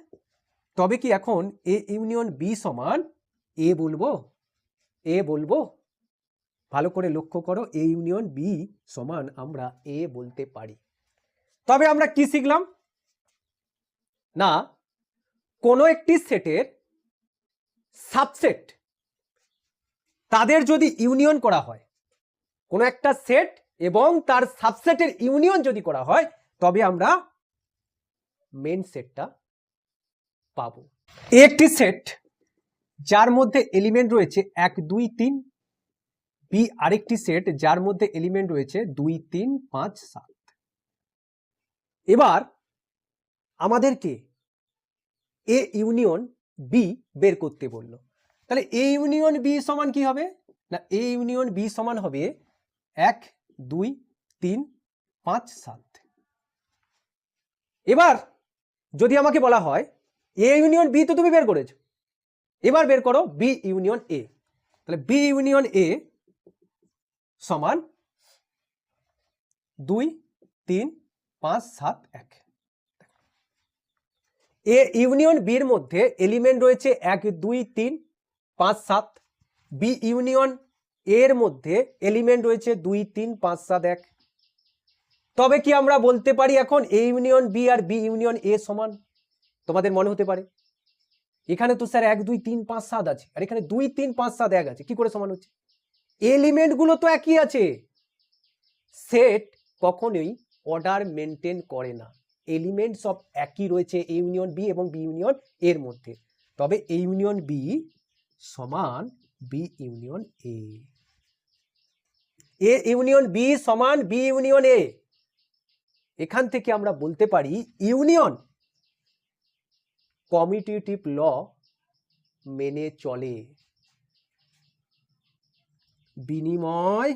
Speaker 1: তবে কি এখন এ ইউনিয়ন বি সমান এ বলবো? ভালো করে লক্ষ্য করো, এ ইউনিয়ন বি সমান আমরা এ বলতে পারি। তবে আমরা কি শিখলাম? না, কোনো একটি সেটের সাবসেট তাদের যদি ইউনিয়ন করা হয়, কোনো একটা সেট এবং তার সাবসেটের ইউনিয়ন যদি করা হয় তবে আমরা মেন সেটটা পাবো। একটি সেট যার মধ্যে এলিমেন্ট রয়েছে 1 2 3, বি আরেকটি সেট যার মধ্যে এলিমেন্ট রয়েছে 2 3 5 7। এবার আমাদেরকে এ ইউনিয়ন বি বের করতে বলল। তাহলে এ ইউনিয়ন বি সমান কি হবে? না, এ ইউনিয়ন বি সমান হবে 1 2 3 5 7। এবার যদি আমাকে বলা হয় এ ইউনিয়ন বি তো তুমি বের করেছো, এবার বের করো বি ইউনিয়ন এ। তাহলে বি ইউনিয়ন এ সমান 2 3 5 7 1। এ ইউনিয়ন বির মধ্যে এলিমেন্ট রয়েছে 1 2 3 5 7, বি ইউনিয়ন এর মধ্যে এলিমেন্ট রয়েছে 2 3 5 7 1। তবে কি আমরা বলতে পারি এখন এ ইউনিয়ন বি আর বি ইউনিয়ন এ সমান? তোমাদের মনে হতে পারে এখানে তো স্যার 1 2 3 5 7 আছে, আর এখানে 2 3 5 7 1 আছে, কি করে সমান হচ্ছে? এলিমেন্ট গুলো তো একই আছে। সেট কখনোই অর্ডার মেনটেন করে না, এলিমেন্ট সব একই রয়েছে এ ইউনিয়ন বি এবং বি ইউনিয়ন এর মধ্যে। তবে এ ইউনিয়ন বি সমান B union A, A union B সমান বি ইউনিয়ন এ। এখান থেকে আমরা বলতে পারি ইউনিয়ন কমিউটেটিভ ল মেনে চলে, বিনিময়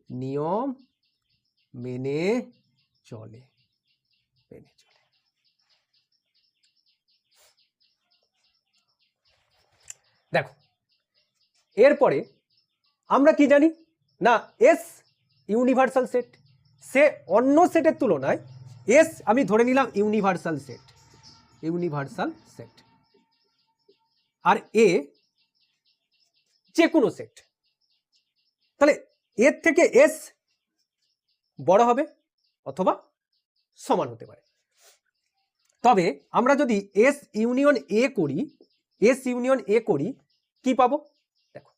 Speaker 1: নিয়ম মেনে চলে, দেখো এরপরে আমরা কি জানি না, এস ইউনিভার্সাল সেট। সে অন্য সেটের তুলনায় এস আমি ধরে নিলাম ইউনিভার্সাল সেট, ইউনিভার্সাল সেট, আর এ যে কোনো সেট। তাহলে এর থেকে এস বড় হবে অথবা সমান হতে পারে। তবে আমরা যদি এস ইউনিয়ন এ করি, এস ইউনিয়ন এ করি, কি পাবো? দেখো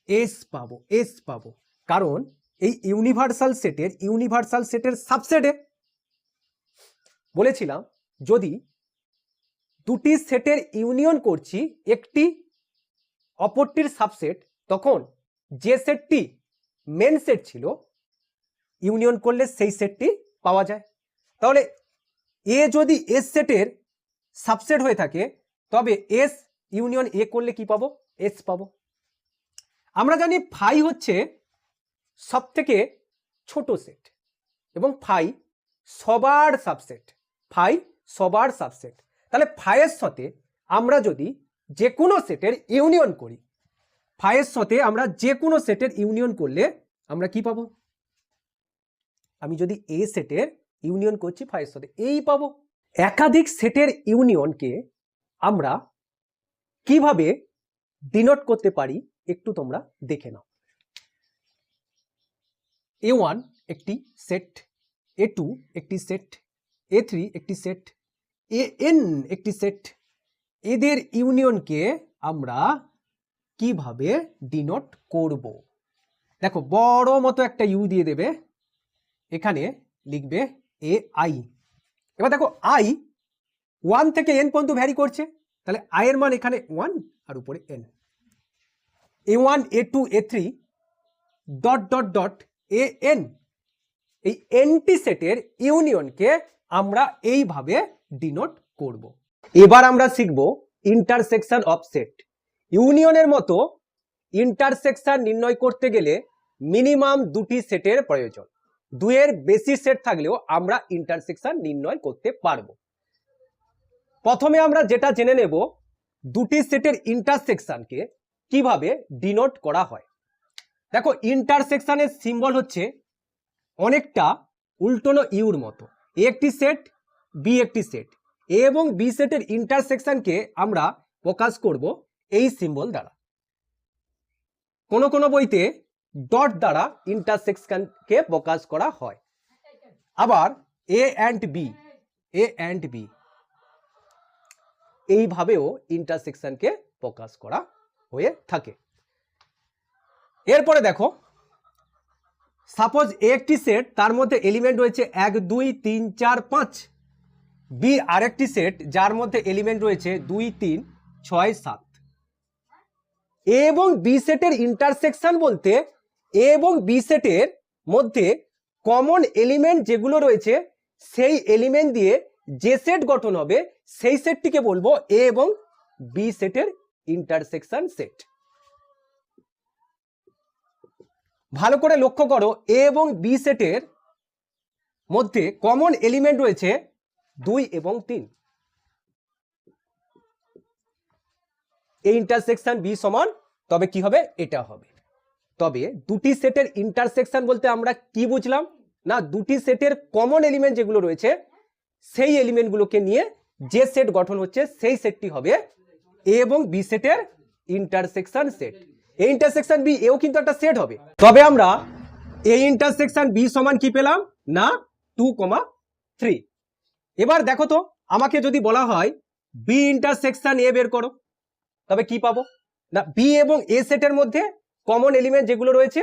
Speaker 1: এস পাবো, এস পাবো, কারণ এই ইউনিভার্সাল সেটের সাবসেটে বলেছিলাম যদি দুটি সেটের ইউনিয়ন করছি একটি অপরটির সাবসেট, তখন যে সেটটি মেন সেট ছিল ইউনিয়ন করলে সেই সেটটি পাওয়া যায়। তাহলে এ যদি এস সেটের সাবসেট হয়ে থাকে তবে এস ইউনিয়ন এ করলে কি পাবো? এস পাবো। আমরা জানি ফাই হচ্ছে সব থেকে ছোট সেট এবং ফাই সবার সাবসেট, ফাই সবার সাবসেট। তাহলে ফাইয়ের সাথে আমরা যদি যে কোনো সেটের ইউনিয়ন করি, ফাইয়ের সাথে আমরা যে কোনো সেটের ইউনিয়ন করলে আমরা কি পাবো? আমি যদি এ সেটের ইউনিয়ন করছি ফাইয়ের সাথে, এই পাবো। একাধিক সেটের ইউনিয়নকে আমরা কিভাবে ডিনোট করতে পারি একটু তোমরা দেখে নাও। A1 একটি সেট, A2 একটি সেট, A3 একটি সেট, AN একটি সেট। এদের ইউনিয়নকে আমরা কিভাবে ডিনোট করব? দেখো বড় মতো একটা ইউ দিয়ে দেবে, এখানে লিখবে AI। এবার দেখো আই 1 থেকে n পর্যন্ত ভ্যারি করছে, তাহলে আই এর মান এখানে 1 আর উপরে n। A1 A2 A3 dot dot dot AN, এই এনটি সেটের ইউনিয়নকে আমরা এইভাবে ডিনোট করব। এবার আমরা শিখব ইন্টারসেকশন অফ সেট। ইউনিয়নের মতো ইন্টারসেকশন নির্ণয় করতে গেলে মিনিমাম দুটি সেটের প্রয়োজন, দুইয়ের বেশি সেট থাকলেও আমরা ইন্টারসেকশন নির্ণয় করতে পারবো। প্রথমে আমরা যেটা জেনে নেব দুটি সেটের ইন্টারসেকশনকে কিভাবে ডিনোট করা হয়। দেখো ইন্টারসেকশনের সিম্বল হচ্ছে অনেকটা উল্টোনো ইউর মতো, এ একটি সেট বি একটি সেট, এ এবং বি সেটের ইন্টারসেকশনকে আমরা প্রকাশ করব এই সিম্বল দ্বারা। কোনো বইতে ডট দ্বারা ইন্টারসেকশনকে প্রকাশ করা হয়। আবার এ অ্যান্ড বি এইভাবেও ইন্টারসেকশনকে প্রকাশ করা হয়ে থাকে। এরপরে দেখো সাপোজ এ একটি সেট, তার মধ্যে এলিমেন্ট রয়েছে 1 2 3 4 5, বি আরেকটি সেট যার মধ্যে এলিমেন্ট রয়েছে 2 3 6 7। এ এবং বি সেটের ইন্টারসেকশন বলতে এ এবং বি সেটের মধ্যে কমন এলিমেন্ট যেগুলো রয়েছে সেই এলিমেন্ট দিয়ে যে সেট গঠন হবে সেই সেটটিকে বলবো এ এবং বি সেটের ইন্টারসেকশন সেট। ভালো করে লক্ষ্য করো, এ এবং বি সেটের মধ্যে কমন এলিমেন্ট রয়েছে 2 এবং 3। এই ইন্টারসেকশন বি সমান, তবে কি হবে? এটা হবে। তবে দুটি সেটের ইন্টারসেকশন বলতে আমরা কি বুঝলাম না, দুটি সেটের কমন এলিমেন্ট যেগুলো রয়েছে সেই এলিমেন্টগুলোকে নিয়ে যে সেট গঠন হচ্ছে সেই সেটটি হবে এ এবং বি সেটের ইন্টারসেকশন সেট। এই ইন্টারসেকশন বি এও কিন্তু একটা সেট হবে। তবে আমরা এই ইন্টারসেকশন বি সমান কি পেলাম না 2,3। এবার দেখো তো আমাকে যদি বলা হয় বি ইন্টারসেকশন এ বের করো, তবে কি পাবো না বি এবং এ সেটের মধ্যে কমন এলিমেন্ট যেগুলো রয়েছে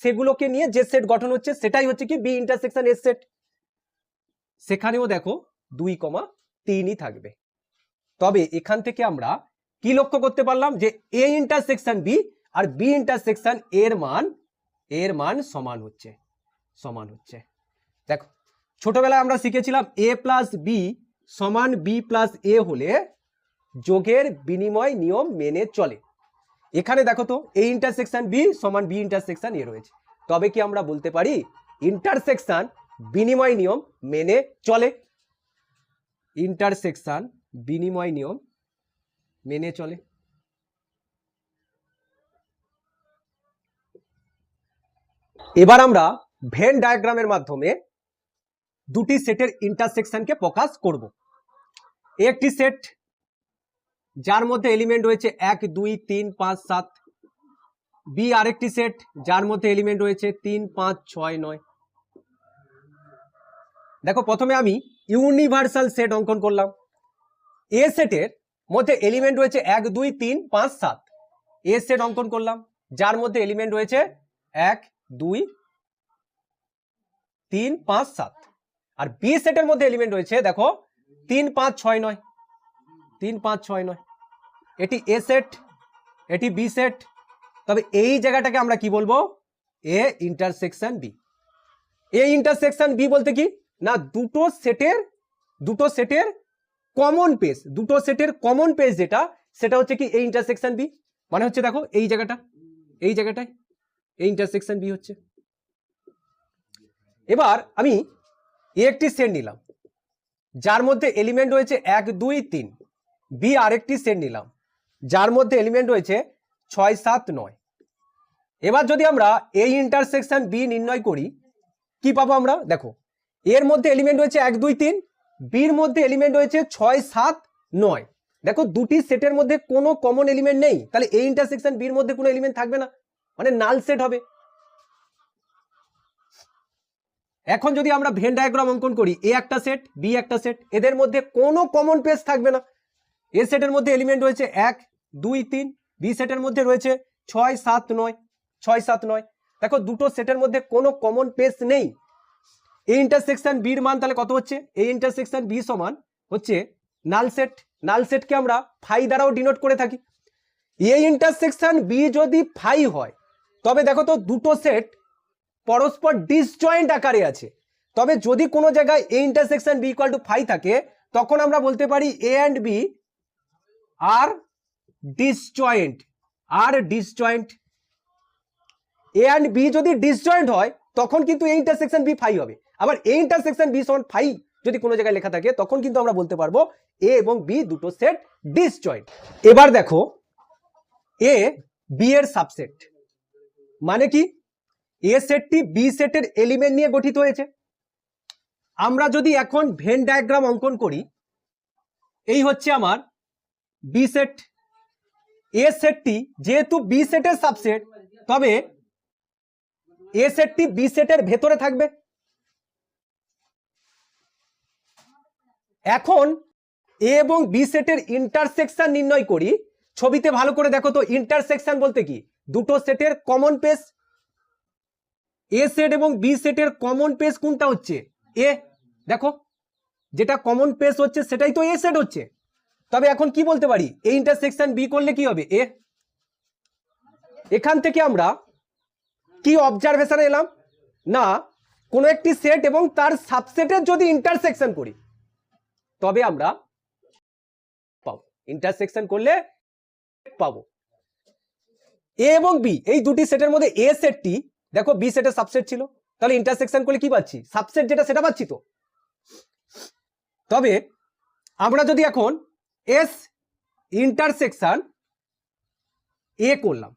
Speaker 1: সেগুলোকে নিয়ে যে সেট গঠন হচ্ছে সেটাই হচ্ছে কি বি ইন্টারসেকশন এ সেট। সেখানেও দেখো 2,3ই থাকবে। তবে এখান থেকে আমরা কি লক্ষ্য করতে পারলাম যে এ ইন্টারসেকশন বি আর বি ইন্টারসেকশন এর মান সমান হচ্ছে। দেখো ছোটবেলায় আমরা শিখেছিলাম এ প্লাস বি সমান বি প্লাস এ হলে যোগের বিনিময় নিয়ম মেনে চলে। এখানে দেখো তো এ ইন্টারসেকশন বি সমান বি ইন্টারসেকশন এ রয়েছে, তবে কি আমরা বলতে পারি ইন্টারসেকশন বিনিময় নিয়ম মেনে চলে? ইন্টারসেকশন বিনিময় নিয়ম মেনে চলে। এবার আমরা ভেন ডায়াগ্রামের মাধ্যমে দুটি সেটের ইন্টারসেকশনকে প্রকাশ করব। একটি সেট যার মধ্যে এলিমেন্ট রয়েছে 1 2 3 5 7, বি আরেকটি সেট যার মধ্যে এলিমেন্ট রয়েছে 3 5 6 9। দেখো প্রথমে আমি ইউনিভার্সাল সেট অঙ্কন করলাম। এ সেটের মধ্যে এলিমেন্ট রয়েছে 1 2 3 5 7, এ সেট অঙ্কন করলাম যার মধ্যে এলিমেন্ট রয়েছে 1 2 3 5 7। আর বি সেটের মধ্যে এলিমেন্ট রয়েছে দেখো 3 5 6 9, 3 5 6 9। এটি এ সেট, এটি বি সেট। তবে এই জায়গাটাকে আমরা কি বলবো A intersection B. A intersection B বলতে কি না দুটো সেটের কমন পেজ, দুটো সেটের কমন পেজ যেটা সেটা হচ্ছে কি এ ইন্টারসেকশন বি। মানে হচ্ছে দেখো এই জায়গাটায় এই ইন্টারসেকশন বি হচ্ছে। এবার আমি একটি সেট নিলাম যার মধ্যে এলিমেন্ট রয়েছে 1 2 3, বি আরেকটি সেট নিলাম যার মধ্যে এলিমেন্ট রয়েছে 6 7 9। এবার যদি আমরা এই ইন্টারসেকশন বি নির্ণয় করি কি পাবো আমরা? দেখো এর মধ্যে এলিমেন্ট রয়েছে 1 2 3, বির মধ্যে এলিমেন্ট রয়েছে 6 7 9। দেখো দুটি সেটের মধ্যে কোনো কমন এলিমেন্ট নেই, তাহলে এই ইন্টারসেকশন বির মধ্যে কোনো এলিমেন্ট থাকবে না, মানে নাল সেট হবে। এখন যদি আমরা ভেন ডায়াগ্রাম অঙ্কন করি এ একটা সেট বি একটা সেট, এদের মধ্যে কোনো কমন পেজ থাকবে না। এ সেটের মধ্যে এলিমেন্ট রয়েছে 1 2 3, বি সেটের মধ্যে রয়েছে 6 7 9 6 7 9। দেখো দুটো সেটের মধ্যে কোনো কমন পেজ নেই। এই ইন্টারসেকশন বির মান তাহলে কত হচ্ছে? এই ইন্টারসেকশন বি সমান হচ্ছে নাল সেট। নাল সেটকে আমরা ফাই দ্বারাও ডিনোট করে থাকি। এই ইন্টারসেকশন বি যদি ফাই হয় তবে দেখো তো দুটো সেট পরস্পর ডিসজয়েন্ট আকারে আছে। তবে যদি কোনো জায়গায় A intersection B equal to phi থাকে তখন আমরা বলতে পারি A and B are disjoint. A and B যদি ডিসজয়েন্ট হয় তখন কিন্তু এ ইন্টারসেকশন বি ফাই হবে। আবার এ ইন্টারসেকশন বি সমান ফাই যদি কোনো জায়গায় লেখা থাকে তখন কিন্তু আমরা বলতে পারবো এ এবং বি দুটো সেট ডিসজয়েন্ট। এবার দেখো এ বি এর সাবসেট, মানে কি এ সেটটি বি সেটের এলিমেন্ট নিয়ে গঠিত হয়েছে। আমরা যদি এখন ভেন ডায়াগ্রাম অঙ্কন করি এই হচ্ছে আমার বি সেট। এ সেটটি যেহেতু বি সেটের সাবসেট তবে এ সেটটি বি সেটের ভেতরে থাকবে। এখন এ এবং বি সেটের ইন্টারসেকশন নির্ণয় করি। ছবিতে ভালো করে দেখো তো ইন্টারসেকশন বলতে কি দুটো সেটের কমন পেজ। এ সেট এবং বি সেটের কমন পেজ কোনটা হচ্ছে? এ। দেখো যেটা কমন পেজ হচ্ছে সেটাই তো এ সেট হচ্ছে। তবে এখন কি বলতে পারি এ ইন্টারসেকশন বি করলে কি হবে এ। এখান থেকে আমরা কি অবজারভেশনে এলাম না কোনো একটি সেট এবং তার সাবসেটের যদি ইন্টারসেকশন করি তবে আমরা পাবো, ইন্টারসেকশন করলে পাবো। এ এবং বি এই দুটি সেটের মধ্যে এ সেটটি দেখো বি সেটের সাবসেট ছিল, তাহলে ইন্টারসেকশন করলে কি পাচ্ছি সাবসেট যেটা সেটা পাচ্ছি তো। তবে আমরা যদি এখন এস ইন্টারসেকশন এ করলাম,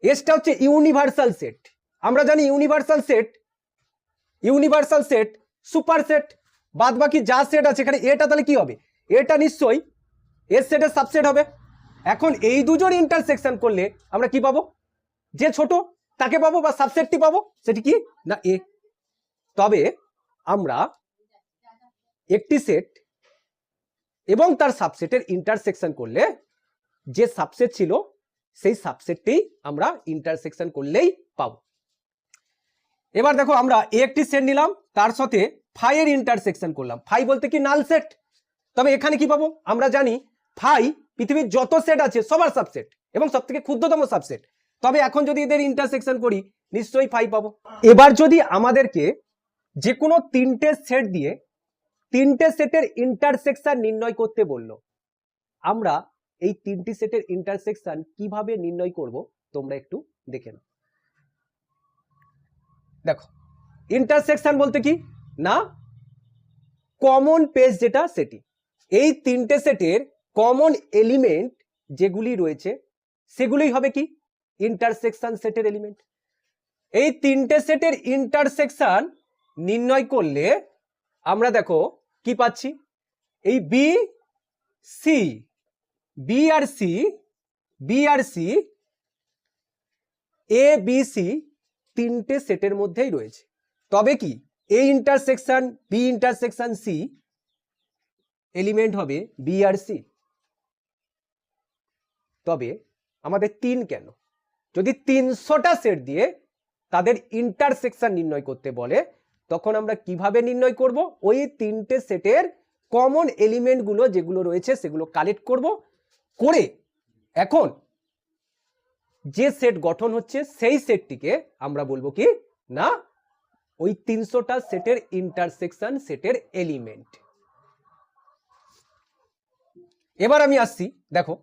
Speaker 1: এসটা হচ্ছে ইউনিভার্সাল সেট। আমরা জানি ইউনিভার্সাল সেট সুপার সেট, বাদ বাকি যা সেট আছে এখানে এটা তাহলে কি হবে এটা নিশ্চয়ই এর সেটের সাবসেট হবে। এখন এই দুজন ইন্টারসেকশন করলে আমরা কি পাবো? যে ছোট তাকে পাবো বা সাবসেটটি পাবো, সেটি কি না এ। তবে আমরা একটি সেট এবং তার সাবসেটের ইন্টারসেকশন করলে যে সাবসেট ছিল সেই সাবসেটটি আমরা ইন্টারসেকশন করলেই পাবো। এবার দেখো আমরা একটি সেট নিলাম, তার সাথে ফাই এর ইন্টারসেকশন করলাম। ফাই বলতে কি নাল সেট। তবে এখানে কি পাবো? আমরা জানি ফাই পৃথিবীর যত সেট আছে সবার সাবসেট এবং সবথেকে ক্ষুদ্রতম সাবসেট। তবে এখন যদি এদের ইন্টারসেকশন করি নিশ্চয়ই ফাই পাবো। এবার যদি আমাদেরকে যে কোনো তিনটে সেট দিয়ে তিনটে সেটের ইন্টারসেকশন নির্ণয় করতে বললো, আমরা এই তিনটি সেটের ইন্টারসেকশন কিভাবে নির্ণয় করব তোমরা একটু দেখে নাও। দেখো, ইন্টারসেকশন বলতে কি না কমন পেজ যেটা সেটি। এই তিনটে সেটের কমন এলিমেন্ট যেগুলি রয়েছে সেগুলোই হবে কি ইন্টারসেকশন সেটের এলিমেন্ট। এই তিনটে সেটের ইন্টারসেকশন নির্ণয় করলে আমরা দেখো কি পাচ্ছি, এই বি সি, বি আর সি, বি আর সি, এ বি সি তিনটে সেটের মধ্যেই রয়েছে। তবে কি A intersection B intersection C element হবে বি আর সি। তবে আমাদের তিন কেন? যদি 300টা সেট দিয়ে তাদের ইন্টারসেকশন নির্ণয় করতে বলে তখন আমরা কিভাবে নির্ণয় করব? ওই তিনটে সেটের কমন এলিমেন্টগুলো যেগুলো রয়েছে সেগুলো কালেক্ট করব, করে এখন যে সেট গঠন হচ্ছে সেই সেটটিকে আমরা বলবো কি না ওই 300টা সেটের ইন্টারসেকশন সেটের এলিমেন্ট। এবার আমি আসছি, দেখো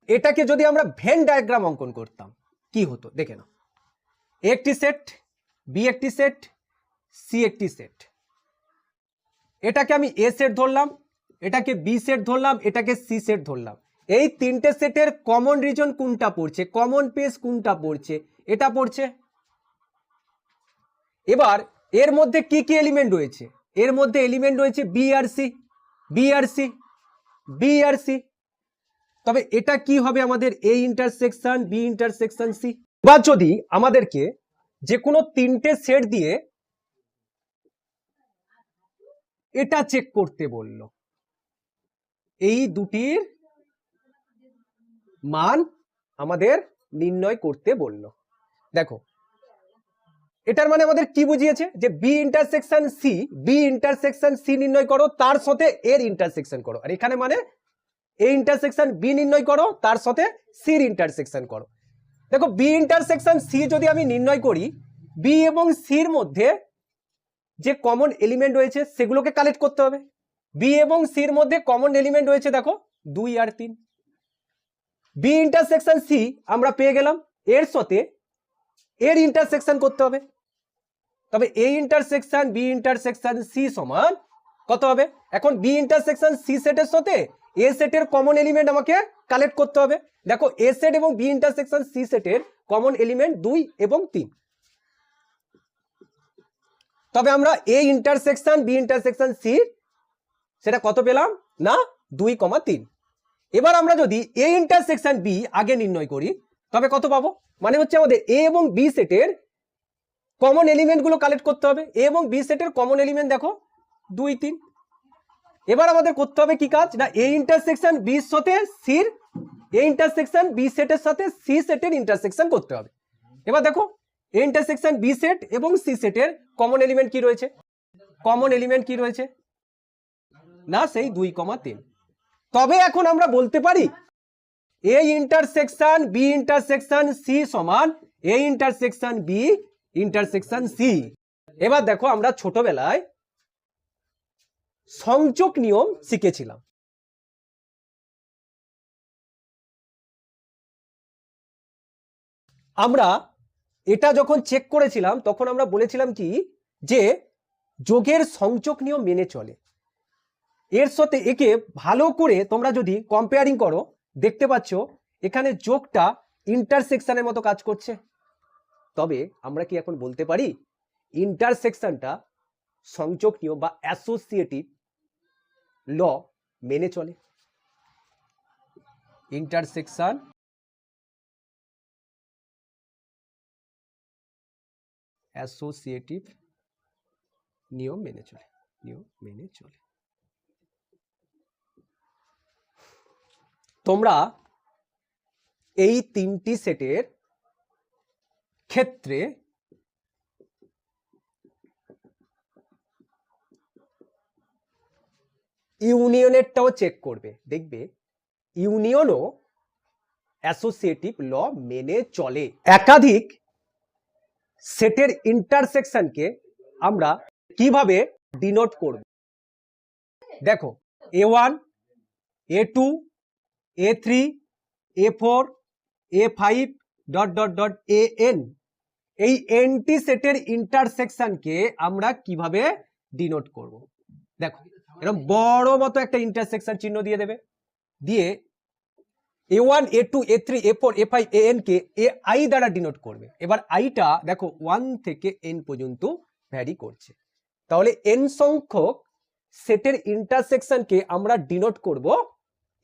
Speaker 1: এটাকে যদি আমরা ভেন ডায়াগ্রাম অঙ্কন করতাম কি হতো দেখে নাও। একটি সেট, বি একটি সেট, সি একটি সেট। এটাকে আমি এ সেট ধরলাম, এটাকে বি সেট ধরলাম, এটাকে সি সেট ধরলাম। এই তিনটে সেটের কমন রিজন কোনটা পড়ছে, কমন পেজ কোনটা পড়ছে, এটা পড়ছে। এবার এর মধ্যে কি কি এলিমেন্ট রয়েছে? এর মধ্যে এলিমেন্ট রয়েছে বি আর সি, বি আর সি, বি আর সি। তবে এটা কি হবে আমাদের A intersection B intersection C. এবার যদি আমাদেরকে যে কোনো তিনটে সেট দিয়ে এটা চেক করতে বলল, এই দুটির মান আমাদের নির্ণয় করতে বলল, দেখো এটার মানে আমাদের কি বুঝিয়েছে যে B intersection C, B intersection C নির্ণয় করো তার সাথে এর ইন্টারসেকশন করো। আর এখানে মানে এ ইন্টারসেকশন বি নির্ণয় করো তার সাথে সির ইন্টারসেকশন করো। দেখো বি ইন্টারসেকশন সি যদি আমি নির্ণয় করি, বি এবং সির মধ্যে যে কমন এলিমেন্ট রয়েছে সেগুলোকে কালেক্ট করতে হবে। বি এবং সির মধ্যে কমন এলিমেন্ট রয়েছে দেখো 2 আর 3। বি ইন্টারসেকশন সি আমরা পেয়ে গেলাম, এর সাথে এর ইন্টারসেকশন করতে হবে। তবে A intersection B intersection C সমান কত হবে? এখন বি ইন্টারসেকশন সি সেটের সাথে এ সেটের কমন এলিমেন্ট আমাকে কালেক্ট করতে হবে। দেখো এ সেট এবং বি ইন্টারসেকশন সি সেটের কমন এলিমেন্ট 2 এবং 3। তবে আমরা A intersection B intersection C সেটা কত পেলাম না 2,3। এবার আমরা যদি এ ইন্টারসেকশন বি আগে নির্ণয় করি তবে কত পাবো? মানে হচ্ছে আমাদের এ এবং বি সেটের কমন এলিমেন্ট গুলো কালেক্ট করতে হবে। এ এবং বি সেটের কমন এলিমেন্ট দেখো 2, 3। এবার আমাদের করতে হবে কি কাজ না এ ইন্টারসেকশন বি এর সাথে সির, এ ইন্টারসেকশন বি সেটের সাথে সি সেটের ইন্টারসেকশন করতে হবে। এবার দেখো এ ইন্টারসেকশন বি সেট এবং সি সেটের কমন এলিমেন্ট কি রয়েছে? কমন এলিমেন্ট কি রয়েছে না সেই 2,3। তবে এখন আমরা বলতে পারি A intersection B intersection C সমান A intersection B intersection C. এবার দেখো আমরা ছোটবেলায় সংযোগ নিয়ম শিখেছিলাম। আমরা এটা যখন চেক করেছিলাম তখন আমরা বলেছিলাম কি যে যোগের সংযোগ নিয়ম মেনে চলে। এর সাথে একে ভালো করে তোমরা যদি কম্পেয়ারিং করো দেখতে পাচ্ছ এখানে যোগটা ইন্টারসেকশনের মতো কাজ করছে। তবে আমরা কি এখন বলতে পারি ইন্টারসেকশনটা সংযোগ নিয়ম বা অ্যাসোসিয়েটিভ ল মেনে চলে। ইন্টারসেকশন অ্যাসোসিয়েটিভ নিয়ম মেনে চলে, নিয়ম মেনে চলে। তোমরা এই তিনটি সেটের ক্ষেত্রে ইউনিয়নেরটাও চেক করবে, দেখবে ইউনিয়নও অ্যাসোসিয়েটিভ ল মেনে চলে। একাধিক সেটের ইন্টারসেকশনকে আমরা কিভাবে ডিনোট করব? দেখো A1, A2, A3, A4, A5 dot dot dot AN, এই এনটি সেটের ইন্টারসেকশনকে আমরা কিভাবে ডিনোট করব? দেখো এরকম বড় মতো একটা ইন্টারসেকশন চিহ্ন দিয়ে দেবে, দিয়ে A1, A2, A3, A4, A5, AN K AI দ্বারা ডিনোট করবে। এবার আইটা দেখো 1 থেকে n পর্যন্ত ভ্যারি করছে, তাহলে n সংখ্যক সেটের ইন্টারসেকশনকে আমরা ডিনোট করব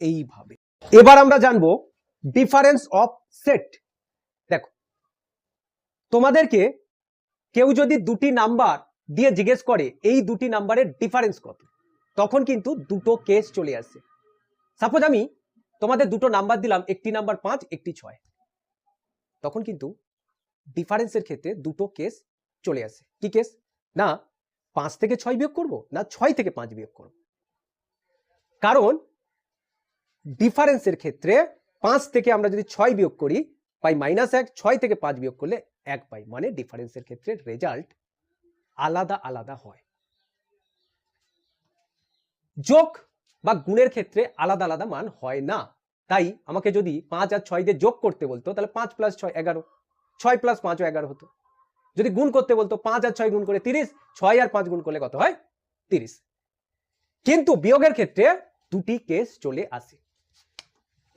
Speaker 1: এইভাবে। এবার আমরা জানবো ডিফারেন্স অফ সেট। দেখো তোমাদেরকে কেউ যদি দুটি নাম্বার দিয়ে জিজ্ঞেস করে এই দুটি নাম্বারের ডিফারেন্স কত, তখন কিন্তু দুটো কেস চলে আসে। সাপোজ আমি তোমাদের দুটো নাম্বার দিলাম, একটি নাম্বার 5, একটি 6, তখন কিন্তু ডিফারেন্সের ক্ষেত্রে দুটো কেস চলে আসে। কি কেস? না 5 থেকে 6 বিয়োগ করব, না 6 থেকে 5 বিয়োগ করব। কারণ ডিফারেন্সের ক্ষেত্রে 5 থেকে আমরা যদি 6 বিয়োগ করি পাই -1, 6 থেকে 5 বিয়োগ করলে 1 পাই, মানে ডিফারেন্সের ক্ষেত্রে রেজাল্ট আলাদা আলাদা হয়। যোগ বা গুণের ক্ষেত্রে আলাদা আলাদা মান হয় না। তাই আমাকে যদি 5 আর 6 দিয়ে যোগ করতে বলতো তাহলে 5 + 6 11, 6 + 5 11 হতো। যদি গুণ করতে বলতো 5 আর 6 গুণ করে 30, 6 আর 5 গুণ করলে কত হয়? 30। কিন্তু বিয়োগের ক্ষেত্রে দুটি কেস চলে আসে,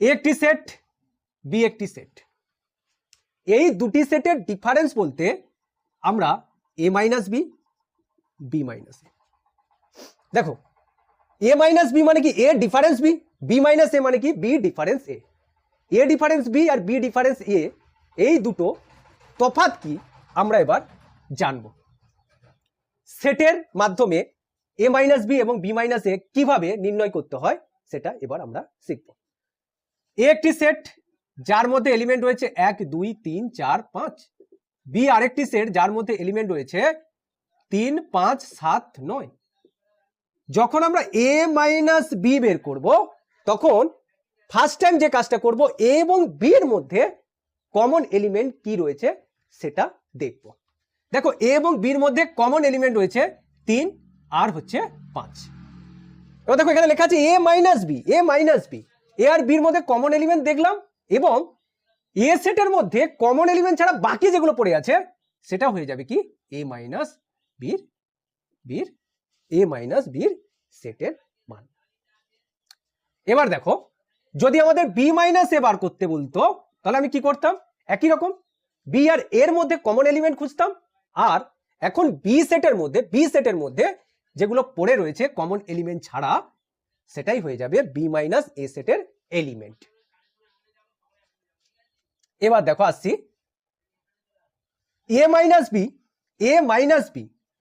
Speaker 1: এ একটি সেট, বি একটি সেট। এই দুটি সেটের ডিফারেন্স বলতে আমরা a - b, b - a। দেখো a - b মানে কি? a difference b, b - a মানে কি? b difference a। a difference b আর b ডিফারেন্স a, এই দুটো তফাৎ কি আমরা এবার জানব। সেটের মাধ্যমে a - b এবং b - a কিভাবে নির্ণয় করতে হয় সেটা এবার আমরা শিখব। এ একটি সেট যার মধ্যে এলিমেন্ট রয়েছে 1, 2, 3, 4, 5। বি আরেকটি সেট যার মধ্যে এলিমেন্ট রয়েছে 3, 5, 7, 9। যখন আমরা a - b বের করব তখন ফার্স্ট টাইম যে কাজটা করব, a এবং b এর মধ্যে কমন এলিমেন্ট কি রয়েছে সেটা দেখব। দেখো a এবং b এর মধ্যে কমন এলিমেন্ট রয়েছে 3 আর হচ্ছে 5। এবার দেখো এখানে লেখা আছে a - b, a - b, a R b এর মধ্যে কমন এলিমেন্ট দেখলাম, এবং এ সেটের মধ্যে কমন এলিমেন্ট ছাড়া বাকি যেগুলো পড়ে আছে সেটা হয়ে যাবে কি? a - b এর সেটের মান। এবার দেখো যদি আমাদের b - a বার করতে বলতো তাহলে আমি কি করতাম? একই রকম b আর এর মধ্যে কমন এলিমেন্ট খুঁজতাম, আর এখন বি সেটের মধ্যে যেগুলো পড়ে রয়েছে কমন এলিমেন্ট ছাড়া সেটাই হয়ে যাবে b - a সেটের এলিমেন্ট। এবার দেখো আসছি a - b,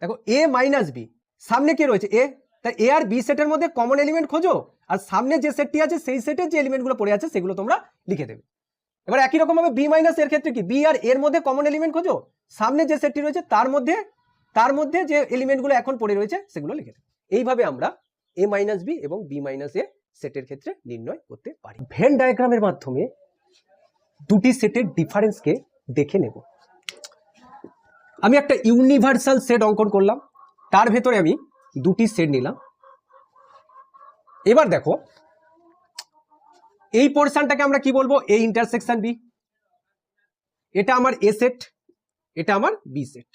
Speaker 1: দেখো a - b সামনে কি রয়েছে? a, তাই a আর b সেটের মধ্যে কমন এলিমেন্ট খোঁজো, আর সামনে যে সেটটি আছে সেই সেটের যে এলিমেন্টগুলো পড়ে আছে সেগুলো তোমরা লিখে দেবে। এবার একই রকম ভাবে b - এর ক্ষেত্রে কি? b আর এর মধ্যে কমন এলিমেন্ট খোঁজো, সামনে যে সেটটি রয়েছে তার মধ্যে যে এলিমেন্টগুলো এখন পড়ে রয়েছে সেগুলো লিখে দেবে। এইভাবে আমরা a - b এবং b - a সেটের ক্ষেত্রে নির্ণয় করতে পারি। ভেন ডায়াগ্রামের মাধ্যমে দুটি সেটের ডিফারেন্সকে দেখে নেব। আমি একটা ইউনিভার্সাল সেট অঙ্কন করলাম, তার ভেতরে আমি দুটি সেট নিলাম। এবার দেখো এই পোরশনটাকে আমরা কি বলবো? a intersection b। এটা আমার a সেট, এটা আমার b সেট।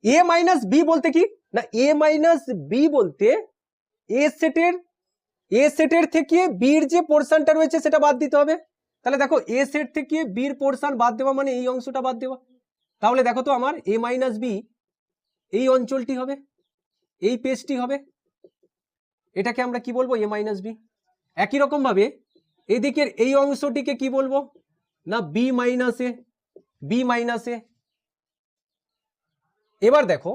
Speaker 1: a - b বলতে কি? না a - b বলতে a সেটের থেকে b এর যে পোরশনটা রয়েছে সেটা বাদ দিতে হবে। তাহলে দেখো a সেট থেকে b এর পোরশন বাদ দেওয়া মানে এই অংশটা বাদ দেওয়া। তাহলে দেখো তো আমার a - b এই অঞ্চলটি হবে, এই পেজটি হবে, এটাকে আমরা কি বলবো? এ মাইনাস বি। একই রকম ভাবে এদিকের এই অংশটিকে কি বলবো? না বি মাইনাস এ, বি মাইনাস এ। এবার দেখো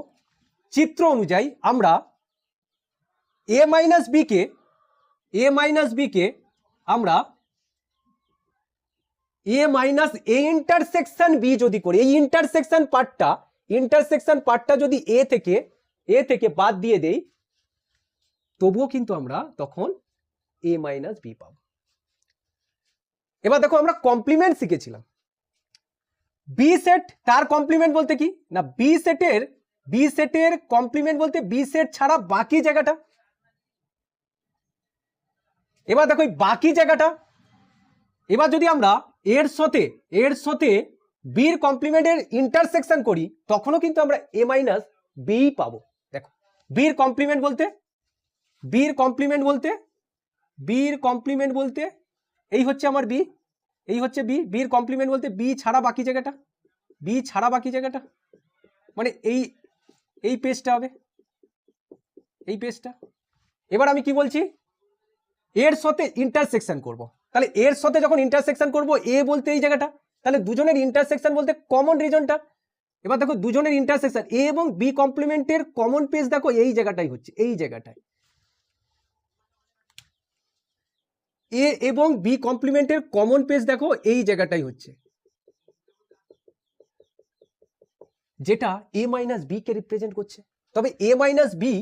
Speaker 1: চিত্র অনুযায়ী আমরা এ মাইনাস বি কে আমরা এ মাইনাস এ ইন্টারসেকশন বি যদি করি, এই ইন্টারসেকশন পার্টটা যদি এ থেকে বাদ দিয়ে দেই, তবুও কিন্তু আমরা তখন এ মাইনাস বি পাবো। এবার দেখো আমরা কমপ্লিমেন্ট শিখেছিলাম। বি সেট তার কমপ্লিমেন্ট বলতে কি না, বি সেটের কমপ্লিমেন্ট বলতে বি সেট ছাড়া বাকি জায়গাটা। এবার দেখো এই বাকি জায়গাটা, এবার যদি আমরা এর সাথে বির কমপ্লিমেন্টের ইন্টারসেকশন করি, তখনও কিন্তু আমরা এ মাইনাস বি পাবো। দেখো বির কমপ্লিমেন্ট বলতে এই হচ্ছে আমার বি, এই হচ্ছে বি। বির কমপ্লিমেন্ট বলতে বি ছাড়া বাকি জায়গাটা, মানে এই পেজটা হবে, এই পেজটা। এবার আমি কি বলছি? এর সাথে ইন্টারসেকশন করব। তাহলে এর সাথে যখন ইন্টারসেকশন করব, এ বলতে এই জায়গাটা, তাহলে দুজনের ইন্টারসেকশন বলতে কমন রিজনটা। এবার দেখো দুজনের ইন্টারসেকশন এ এবং বি কমপ্লিমেন্টের কমন পেজ দেখো এই জায়গাটাই হচ্ছে, এই জায়গাটায়। এ এবং বি কমপ্লিমেন্টের কমন পেজ দেখো এই জায়গাটাই হচ্ছে, যেটা এ মাইনাস বি কে রিপ্রেজেন্ট করছে। তবে এ মাইনাস বি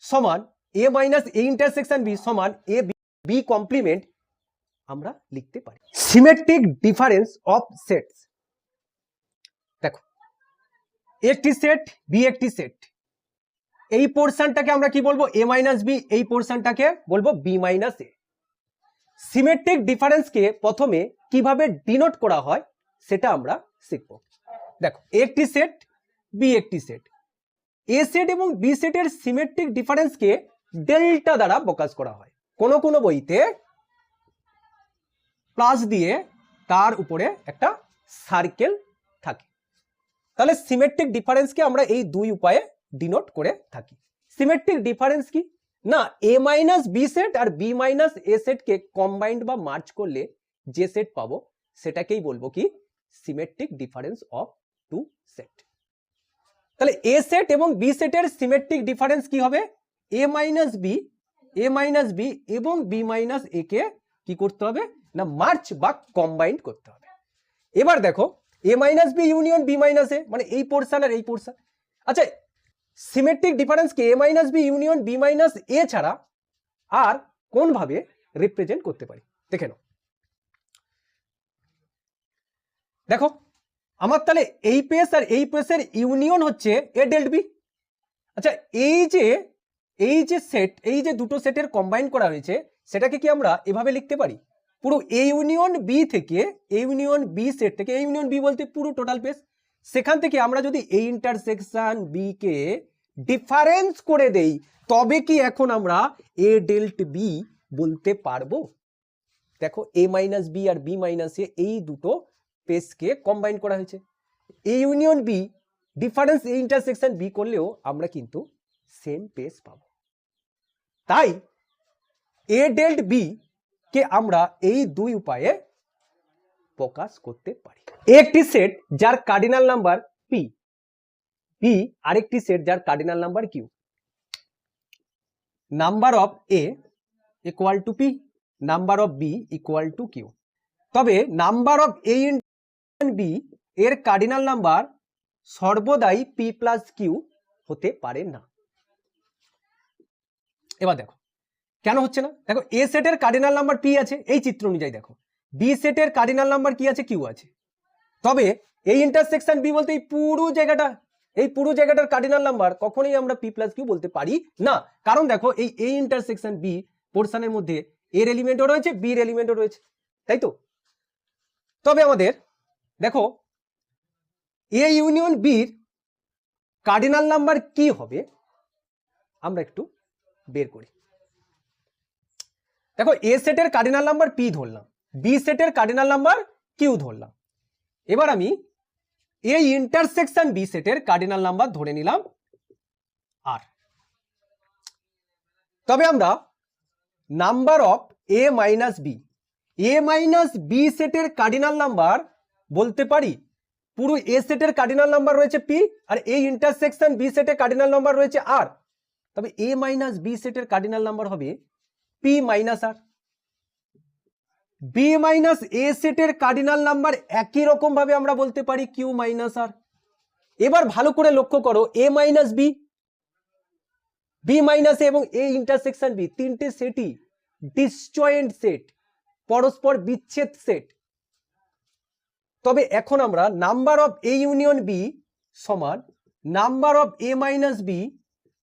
Speaker 1: সমান এ মাইনাস এ ইন্টারসেকশন বি সমান এ বি কমপ্লিমেন্ট আমরা লিখতে পারি। Symmetric difference of sets. দেখো একটি সেট বি একটি সেট, এই পোর্শনটাকে আমরা কি বলবো? এ মাইনাস বি, এই পোর্শনটাকে বলবো বি মাইনাস এ। সিমেট্রিক ডিফারেন্সকে প্রথমে কিভাবে ডিনোট করা হয় সেটা আমরা শিখব। দেখো একটি সেট বি একটি সেট, এ সেট এবং বি সেটের সিমেট্রিক ডিফারেন্সকে ডেল্টা দ্বারা প্রকাশ করা হয়। কোন কোন বইতে প্লাস দিয়ে তার উপরে একটা সার্কেল থাকে। তাহলে সিমেট্রিক ডিফারেন্সকে আমরা এই দুই উপায়ে ডিনোট করে থাকি। সিমেট্রিক ডিফারেন্স কি না, এ মাইনাস বি সেট আর বি মাইনাস এ সেটকে কম্বাইন্ড বা মার্জ করলে যে সেট পাবো সেটাকেই বলবো কি? Symmetric difference of two set. তাহলে এ সেট এবং বি সেটের সিমেট্রিক ডিফারেন্স কি হবে? এ মাইনাস বি এবং বি মাইনাস এ কে কি করতে হবে না, মার্জ বা কম্বাইন্ড করতে হবে। এবার দেখো A minus B union B minus A, মানে এই পোর্শন আর এই পোর্শন। আচ্ছা সিমেট্রিক ডিফারেন্সকে A minus B union B minus A ছাড়া আর কোন ভাবে রিপ্রেজেন্ট করতে পারি দেখে নাও। দেখো আমার তাহলে এই পেজ আর এই পেজের ইউনিয়ন হচ্ছে এ ডেল্ট বি। আচ্ছা এই যে সেট, এই যে দুটো সেটের কম্বাইন করা হয়েছে সেটাকে কি আমরা এভাবে লিখতে পারি? পুরো এ ইউনিয়ন বি থেকে, এ ইউনিয়ন বি সেট থেকে, এ ইউনিয়ন বি বলতে পুরো টোটাল পেজ, সেখান থেকে আমরা যদি এই ইন্টারসেকশন বি কে ডিফারেন্স করে দেই তবে কি এখন আমরা এ ডেল্ট বি বলতে পারবো? দেখো এ মাইনাস বি আর বি মাইনাস এ এই দুটো পেজকে কম্বাইন করা হয়েছে, A union B difference A intersection B করলেও আমরা কিন্তু সেম পেজ পাবো। তাই এ ডেল্ট বি কে আমরা এই দুই উপায়ে প্রকাশ করতে পারি। একটি সেট যার কার্ডিনাল নাম্বার পি, আরেকটি সেট যার cardinal number Q. Number of A equal to P, number of B equal to Q. তবে number of A into B এর কার্ডিনাল নাম্বার সর্বদাই পি প্লাস কিউ হতে পারে না। এবার দেখো কেন হচ্ছে না? দেখো এ সেটের কার্ডিনাল নাম্বার পি আছে, এই চিত্র অনুযায়ী দেখো বি সেটের কার্ডিনাল নাম্বার কি আছে? কিউ আছে। তবে এই ইন্টারসেকশন বি বলতে এই পুরো জায়গাটার কার্ডিনাল নাম্বার কখনোই আমরা পি প্লাস কিউ বলতে পারি না। কারণ দেখো এই ইন্টারসেকশন বি পোর্শনের মধ্যে এর এলিমেন্টও রয়েছে, বির এলিমেন্টও রয়েছে, তাই তো? তবে আমাদের দেখো এ ইউনিয়ন বির কার্ডিনাল নাম্বার কি হবে আমরা একটু বের করি। দেখো এ সেটের কার্ডিনাল নাম্বার পি ধরলাম, বি সেটের কার্ডিনাল নাম্বার কিউ ধরলাম। এবার আমি এই ইন্টারসেকশন বি সেটের কার্ডিনাল নাম্বার ধরে নিলাম আর। তবে আমরা number of A minus B সেটের কার্ডিনাল নাম্বার বলতে পারি। পুরো এ সেটের কার্ডিনাল নাম্বার রয়েছে পি, আর এই ইন্টারসেকশন বি সেটের কার্ডিনাল নাম্বার রয়েছে আর। তবে এ মাইনাস বি সেটের কার্ডিনাল নাম্বার হবে P minus R. B minus A সেটের কার্ডিনাল নাম্বার একই রকম ভাবে আমরা বলতে পারি কিউ মাইনাস আর। এবার ভালো করে লক্ষ্য করো, এ মাইনাস বি মাইনাস এ এবং এ ইন্টারসেকশন বি তিনটে সেটই ডিসজয়েন্ট সেট, পরস্পর বিচ্ছেদ সেট। তবে এখন আমরা number of A union B সমান number of A minus B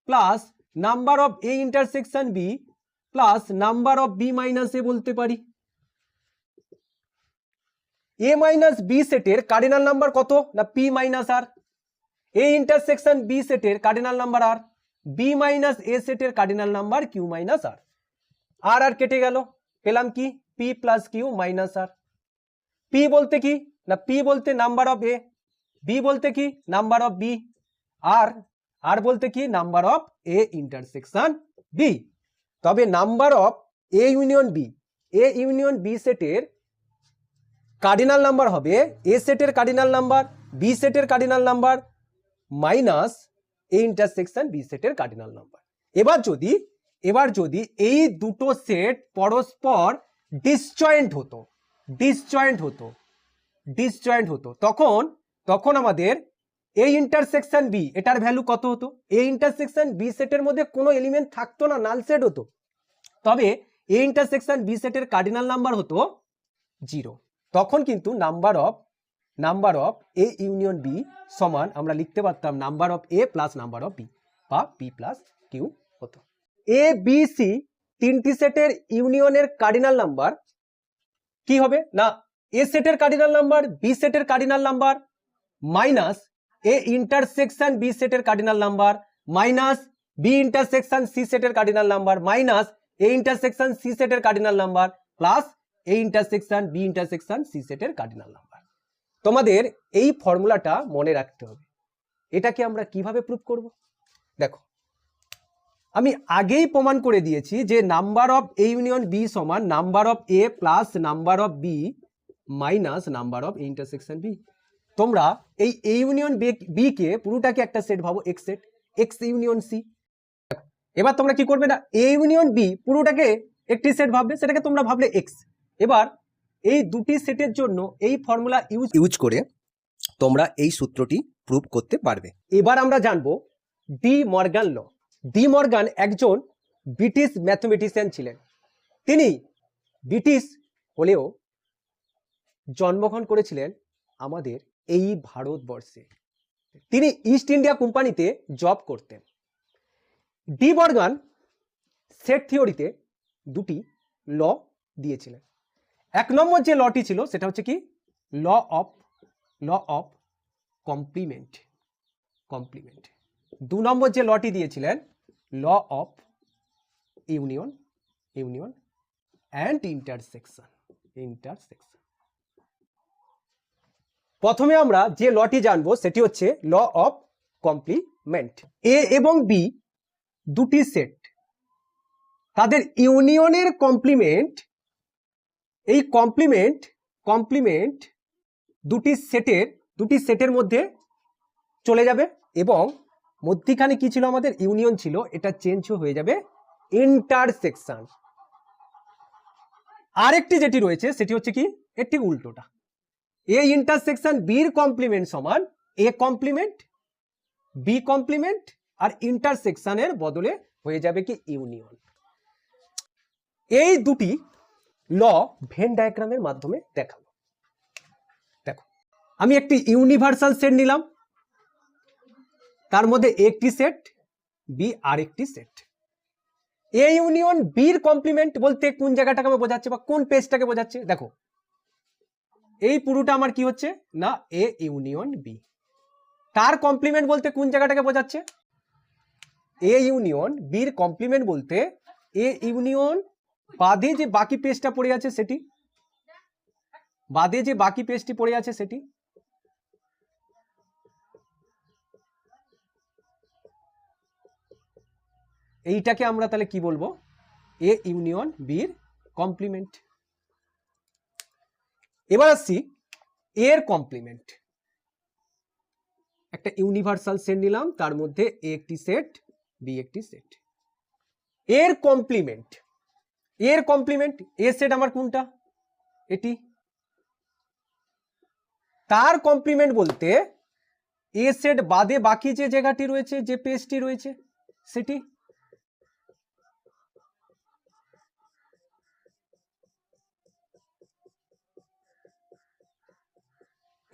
Speaker 1: plus number of A intersection B plus number of B minus A বলতে পারি। এ মাইনাস বি সেটের কার্ডিনাল নাম্বার কত না P minus R, A intersection B সেটের cardinal number R, B minus A সেটের cardinal number Q minus R. R কেটে গেল, পেলাম কি P plus Q minus R. P বলতে কি না পি বলতে নাম্বার অফ এ, বি বলতে কি নাম্বার অফ বি, আর বলতে কি number of A intersection B. তবে number of A union B সেটের কার্ডিনাল নাম্বার হবে এ সেটের কার্ডিনাল নাম্বার, বি সেটের cardinal number minus A intersection B সেটের কার্ডিনাল নাম্বার। এবার যদি এই দুটো সেট পরস্পর ডিসজয়েন্ট হতো তখন আমাদের এই ইন্টারসেকশন বি এটার ভ্যালু কত হতো? এই ইন্টারসেকশন বি সেটের মধ্যে কোনো এলিমেন্ট থাকতো না, নাল সেট হতো। তবে এই ইন্টারসেকশন বি সেটের কার্ডিনাল নাম্বার হতো 0। তখন কিন্তু number of A union B সমান আমরা লিখতে পারতাম number of A plus number of B বা পি প্লাস কিউ হতো। এ বি সি তিনটি সেটের ইউনিয়নের কার্ডিনাল নাম্বার কি হবে না এ সেটের কার্ডিনাল নাম্বার, বি সেটের cardinal number minus A intersection B সেটের cardinal number minus B intersection C সেটের cardinal number minus A intersection C সেটের cardinal number plus A intersection B intersection C সেটের cardinal number. তোমাদের এই ফর্মুলাটা মনে রাখতে হবে। এটাকে আমরা কিভাবে প্রুফ করব? দেখো, আমি আগেই প্রমাণ করে দিয়েছি যে number of A union B সমান number of A plus number of B minus number of A intersection B. তোমরা এই এ ইউনিয়ন বি কে পুরোটাকে একটা সেট ভাবো, X set, X union C. এবার তোমরা কি করবে না এ ইউনিয়ন বি পুরোটাকে একটি সেট ভাববে, সেটাকে তোমরা ভাবলে এক্স। এবার এই দুটি সেটের জন্য এই ফর্মুলা ইউজ করে তোমরা এই সূত্রটি প্রুভ করতে পারবে। এবার আমরা জানবো ডি মর্গান ল। ডি মর্গান একজন ব্রিটিশ ম্যাথমেটিশিয়ান ছিলেন। তিনি ব্রিটিশ হলেও জন্মগ্রহণ করেছিলেন আমাদের এই ভারতবর্ষে। তিনি ইস্ট ইন্ডিয়া কোম্পানিতে জব করতেন। ডি মর্গান সেট থিওরিতে দুটি ল দিয়েছিলেন। এক নম্বর যে লটি ছিল সেটা হচ্ছে কি ল অফ কমপ্লিমেন্ট। দু নম্বর যে লটি দিয়েছিলেন law of union and intersection. প্রথমে আমরা যে লটি জানবো সেটি হচ্ছে ল অফ কমপ্লিমেন্ট। এ এবং বি দুটি সেট, তাদের ইউনিয়নের কমপ্লিমেন্ট, এই কমপ্লিমেন্ট দুটি সেটের মধ্যে চলে যাবে এবং মধ্যখানে কি ছিল আমাদের ইউনিয়ন ছিল, এটা চেঞ্জ হয়ে যাবে ইন্টারসেকশন। আরেকটি যেটি রয়েছে সেটি হচ্ছে কি একটি উল্টোটা, এ ইন্টারসেকশন বির কমপ্লিমেন্ট সমান এ কমপ্লিমেন্ট বি কমপ্লিমেন্ট, আর ইন্টারসেকশনের বদলে হয়ে যাবে কি ইউনিয়ন। এই দুটি ল ভেন ডায়াগ্রামের মাধ্যমে দেখাবো। দেখো, আমি একটি ইউনিভার্সাল সেট নিলাম, তার মধ্যে একটি সেট, বি আরেকটি সেট। এ ইউনিয়ন বির কমপ্লিমেন্ট বলতে কোন জায়গাটাকে বোঝাচ্ছে বা কোন পেজটাকে বোঝাচ্ছে? দেখো, এই পুরোটা আমার কি হচ্ছে না এ ইউনিয়ন বি। তার কমপ্লিমেন্ট বলতে কোন জায়গাটাকে বোঝাচ্ছে? এ ইউনিয়ন বির কমপ্লিমেন্ট বলতে এ ইউনিয়ন বাদে যে বাকি পেজটা পড়ে আছে সেটি, এইটাকে আমরা তাহলে কি বলবো, এ ইউনিয়ন বির কমপ্লিমেন্ট। এবার আসছি এর কমপ্লিমেন্ট। একটা ইউনিভার্সাল সেট নিলাম, তার মধ্যে এ একটি সেট, বি একটি সেট। এর কমপ্লিমেন্ট, এর কমপ্লিমেন্ট, এ সেট আমার কোনটা, এটি। তার কমপ্লিমেন্ট বলতে এ সেট বাদে বাকি যে জায়গাটি রয়েছে, যে পেজটি রয়েছে সেটি।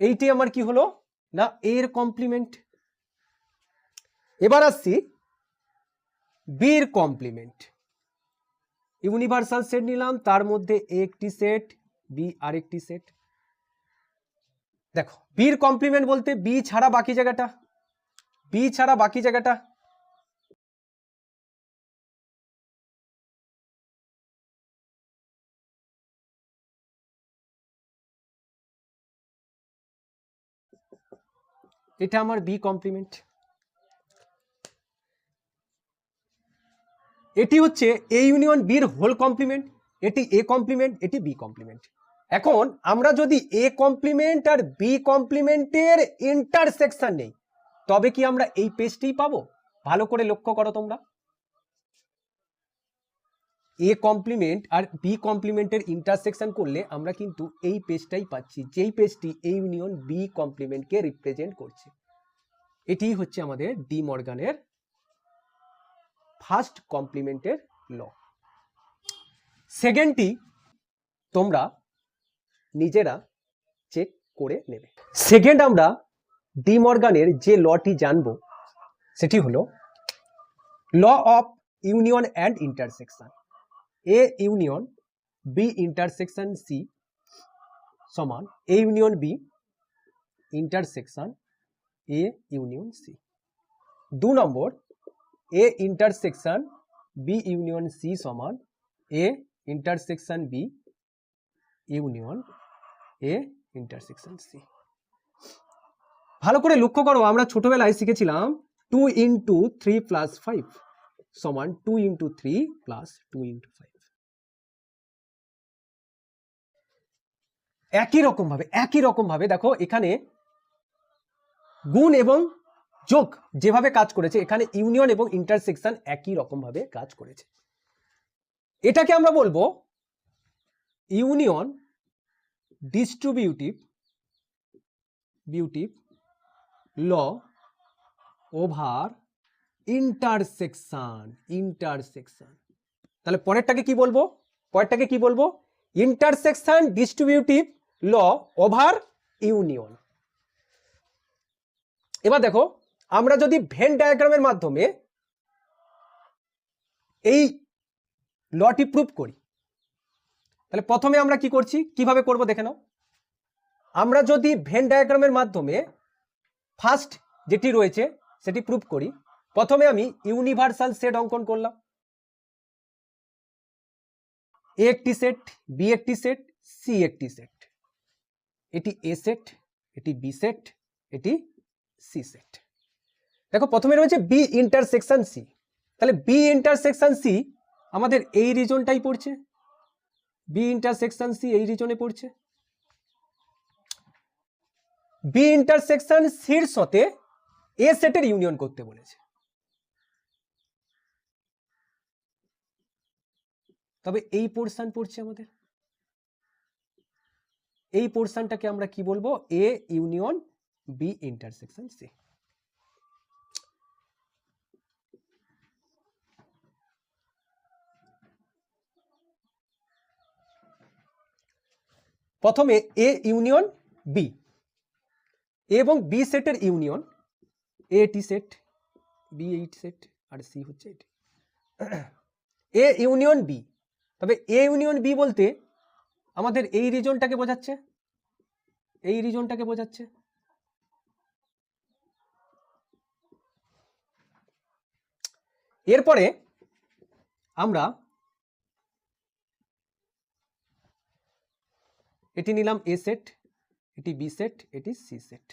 Speaker 1: এইটি আমার কি হলো না, এর কমপ্লিমেন্ট। এবার আসছি বির কমপ্লিমেন্ট। ইউনিভার্সাল সেট নিলাম, তার মধ্যে এ একটি সেট, বি আরেকটি সেট। দেখো বির কমপ্লিমেন্ট বলতে বি ছাড়া বাকি জায়গাটা, বি ছাড়া বাকি জায়গাটা। এটা আমার বি কমপ্লিমেন্ট। এটি হচ্ছে এ ইউনিয়ন বির হোল কমপ্লিমেন্ট, এটি এ কমপ্লিমেন্ট, এটি বি কমপ্লিমেন্ট। এখন আমরা যদি এ কমপ্লিমেন্ট আর বি কমপ্লিমেন্টের ইন্টারসেকশন নেই, তবে কি আমরা এই পেজটিই পাবো? ভালো করে লক্ষ্য করো তোমরা, এ কমপ্লিমেন্ট আর বি কমপ্লিমেন্টের ইন্টারসেকশন করলে আমরা কিন্তু এই পেজটাই পাচ্ছি, যেই পেজটি এ ইউনিয়ন বি কমপ্লিমেন্টকে রিপ্রেজেন্ট করছে। এটি হচ্ছে আমাদের ডি মর্গানের ফার্স্ট কমপ্লিমেন্টের ল। সেকেন্ডটি তোমরা নিজেরা চেক করে নেবে। সেকেন্ড আমরা ডি মর্গানের যে লটি জানবো সেটি হলো law of union and intersection. A union B intersection C সমান A union B intersection A union C. 2 নম্বর, A intersection B union C সমান A intersection B union A intersection C. ভালো করে লক্ষ্য করো, আমরা ছোটবেলায় শিখেছিলাম 2 into 3 plus 5 সমান 2 into 3 plus 2 into 5। একই রকম ভাবে দেখো এখানে গুণ এবং যোগ যেভাবে কাজ করেছে, এখানে ইউনিয়ন এবং ইন্টারসেকশন একই রকম ভাবে কাজ করেছে। এটাকে আমরা বলবো ইউনিয়ন ডিস্ট্রিবিউটিভ ল ওভার ইন্টারসেকশন। তাহলে পরেরটাকে কি বলবো, ইন্টারসেকশন ডিস্ট্রিবিউটিভ ল ওভার ইউনিয়ন। এবার দেখো আমরা যদি ভেন ডায়াগ্রামের মাধ্যমে এই লটি প্রুফ করি, তাহলে প্রথমে আমরা কি করছি, কিভাবে করব দেখে নাও। আমরা যদি ভেন ডায়াগ্রামের মাধ্যমে ফার্স্ট যেটি রয়েছে সেটি প্রুফ করি, প্রথমে আমি ইউনিভার্সাল সেট অঙ্কন করলাম। এ একটি সেট, বি একটি সেট, সি একটি সেট। এটি এ সেট, এটি বি সেট, এটি সি সেট। দেখো প্রথমে রয়েছে বি ইন্টারসেকশন সি, তাহলে বি ইন্টারসেকশন সি আমাদের এই রিজনটাই পড়ছে, বি ইন্টারসেকশন সি এই রিজনে পড়ছে। বি ইন্টারসেকশন সির সাথে এ সেটের ইউনিয়ন করতে বলেছে, তবে এই পোর্শন পড়ছে আমাদের, এই পোর্শনটাকে আমরা কি বলবো, A union B intersection C. প্রথমে এ ইউনিয়ন বি, এ এবং বি সেটের ইউনিয়ন, এ টি সেট, বি এইট সেট, আর সি হচ্ছে এটি। এ ইউনিয়ন বি, তবে এ ইউনিয়ন বি বলতে আমাদের এই রিজনটাকে বোঝাচ্ছে, এই রিজনটাকে বোঝাচ্ছে। এরপরে আমরা এটি নিলাম এ সেট, এটি বি সেট, এটি C set.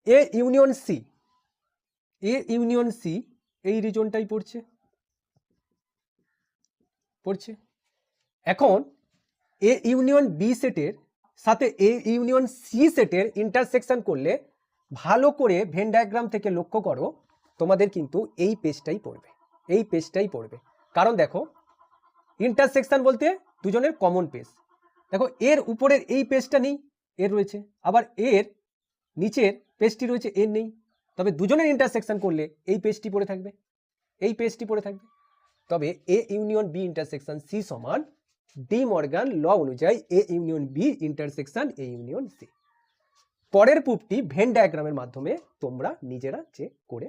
Speaker 1: A union C, A union C এই রিজনটাই পড়ছে। এখন এ ইউনিয়ন বি সেটের সাথে এ ইউনিয়ন সি সেটের ইন্টারসেকশন করলে ভালো করে ভেন ডায়াগ্রাম থেকে লক্ষ্য করো, তোমাদের কিন্তু এই পেজটাই পড়বে। কারণ দেখো ইন্টারসেকশন বলতে দুজনের কমন পেজ। দেখো এর উপরের এই পেজটা নেই, এর রয়েছে, আবার এর নিচের পেজটি রয়েছে, এর নেই। তবে দুজনের ইন্টারসেকশন করলে এই পেজটি পড়ে থাকবে। তবে A union B intersection C সমান ডি মর্গান ল অনুযায়ী A union B intersection A union C. পরের প্রুফটি ভেন ডায়াগ্রামের মাধ্যমে তোমরা নিজেরা চেক করে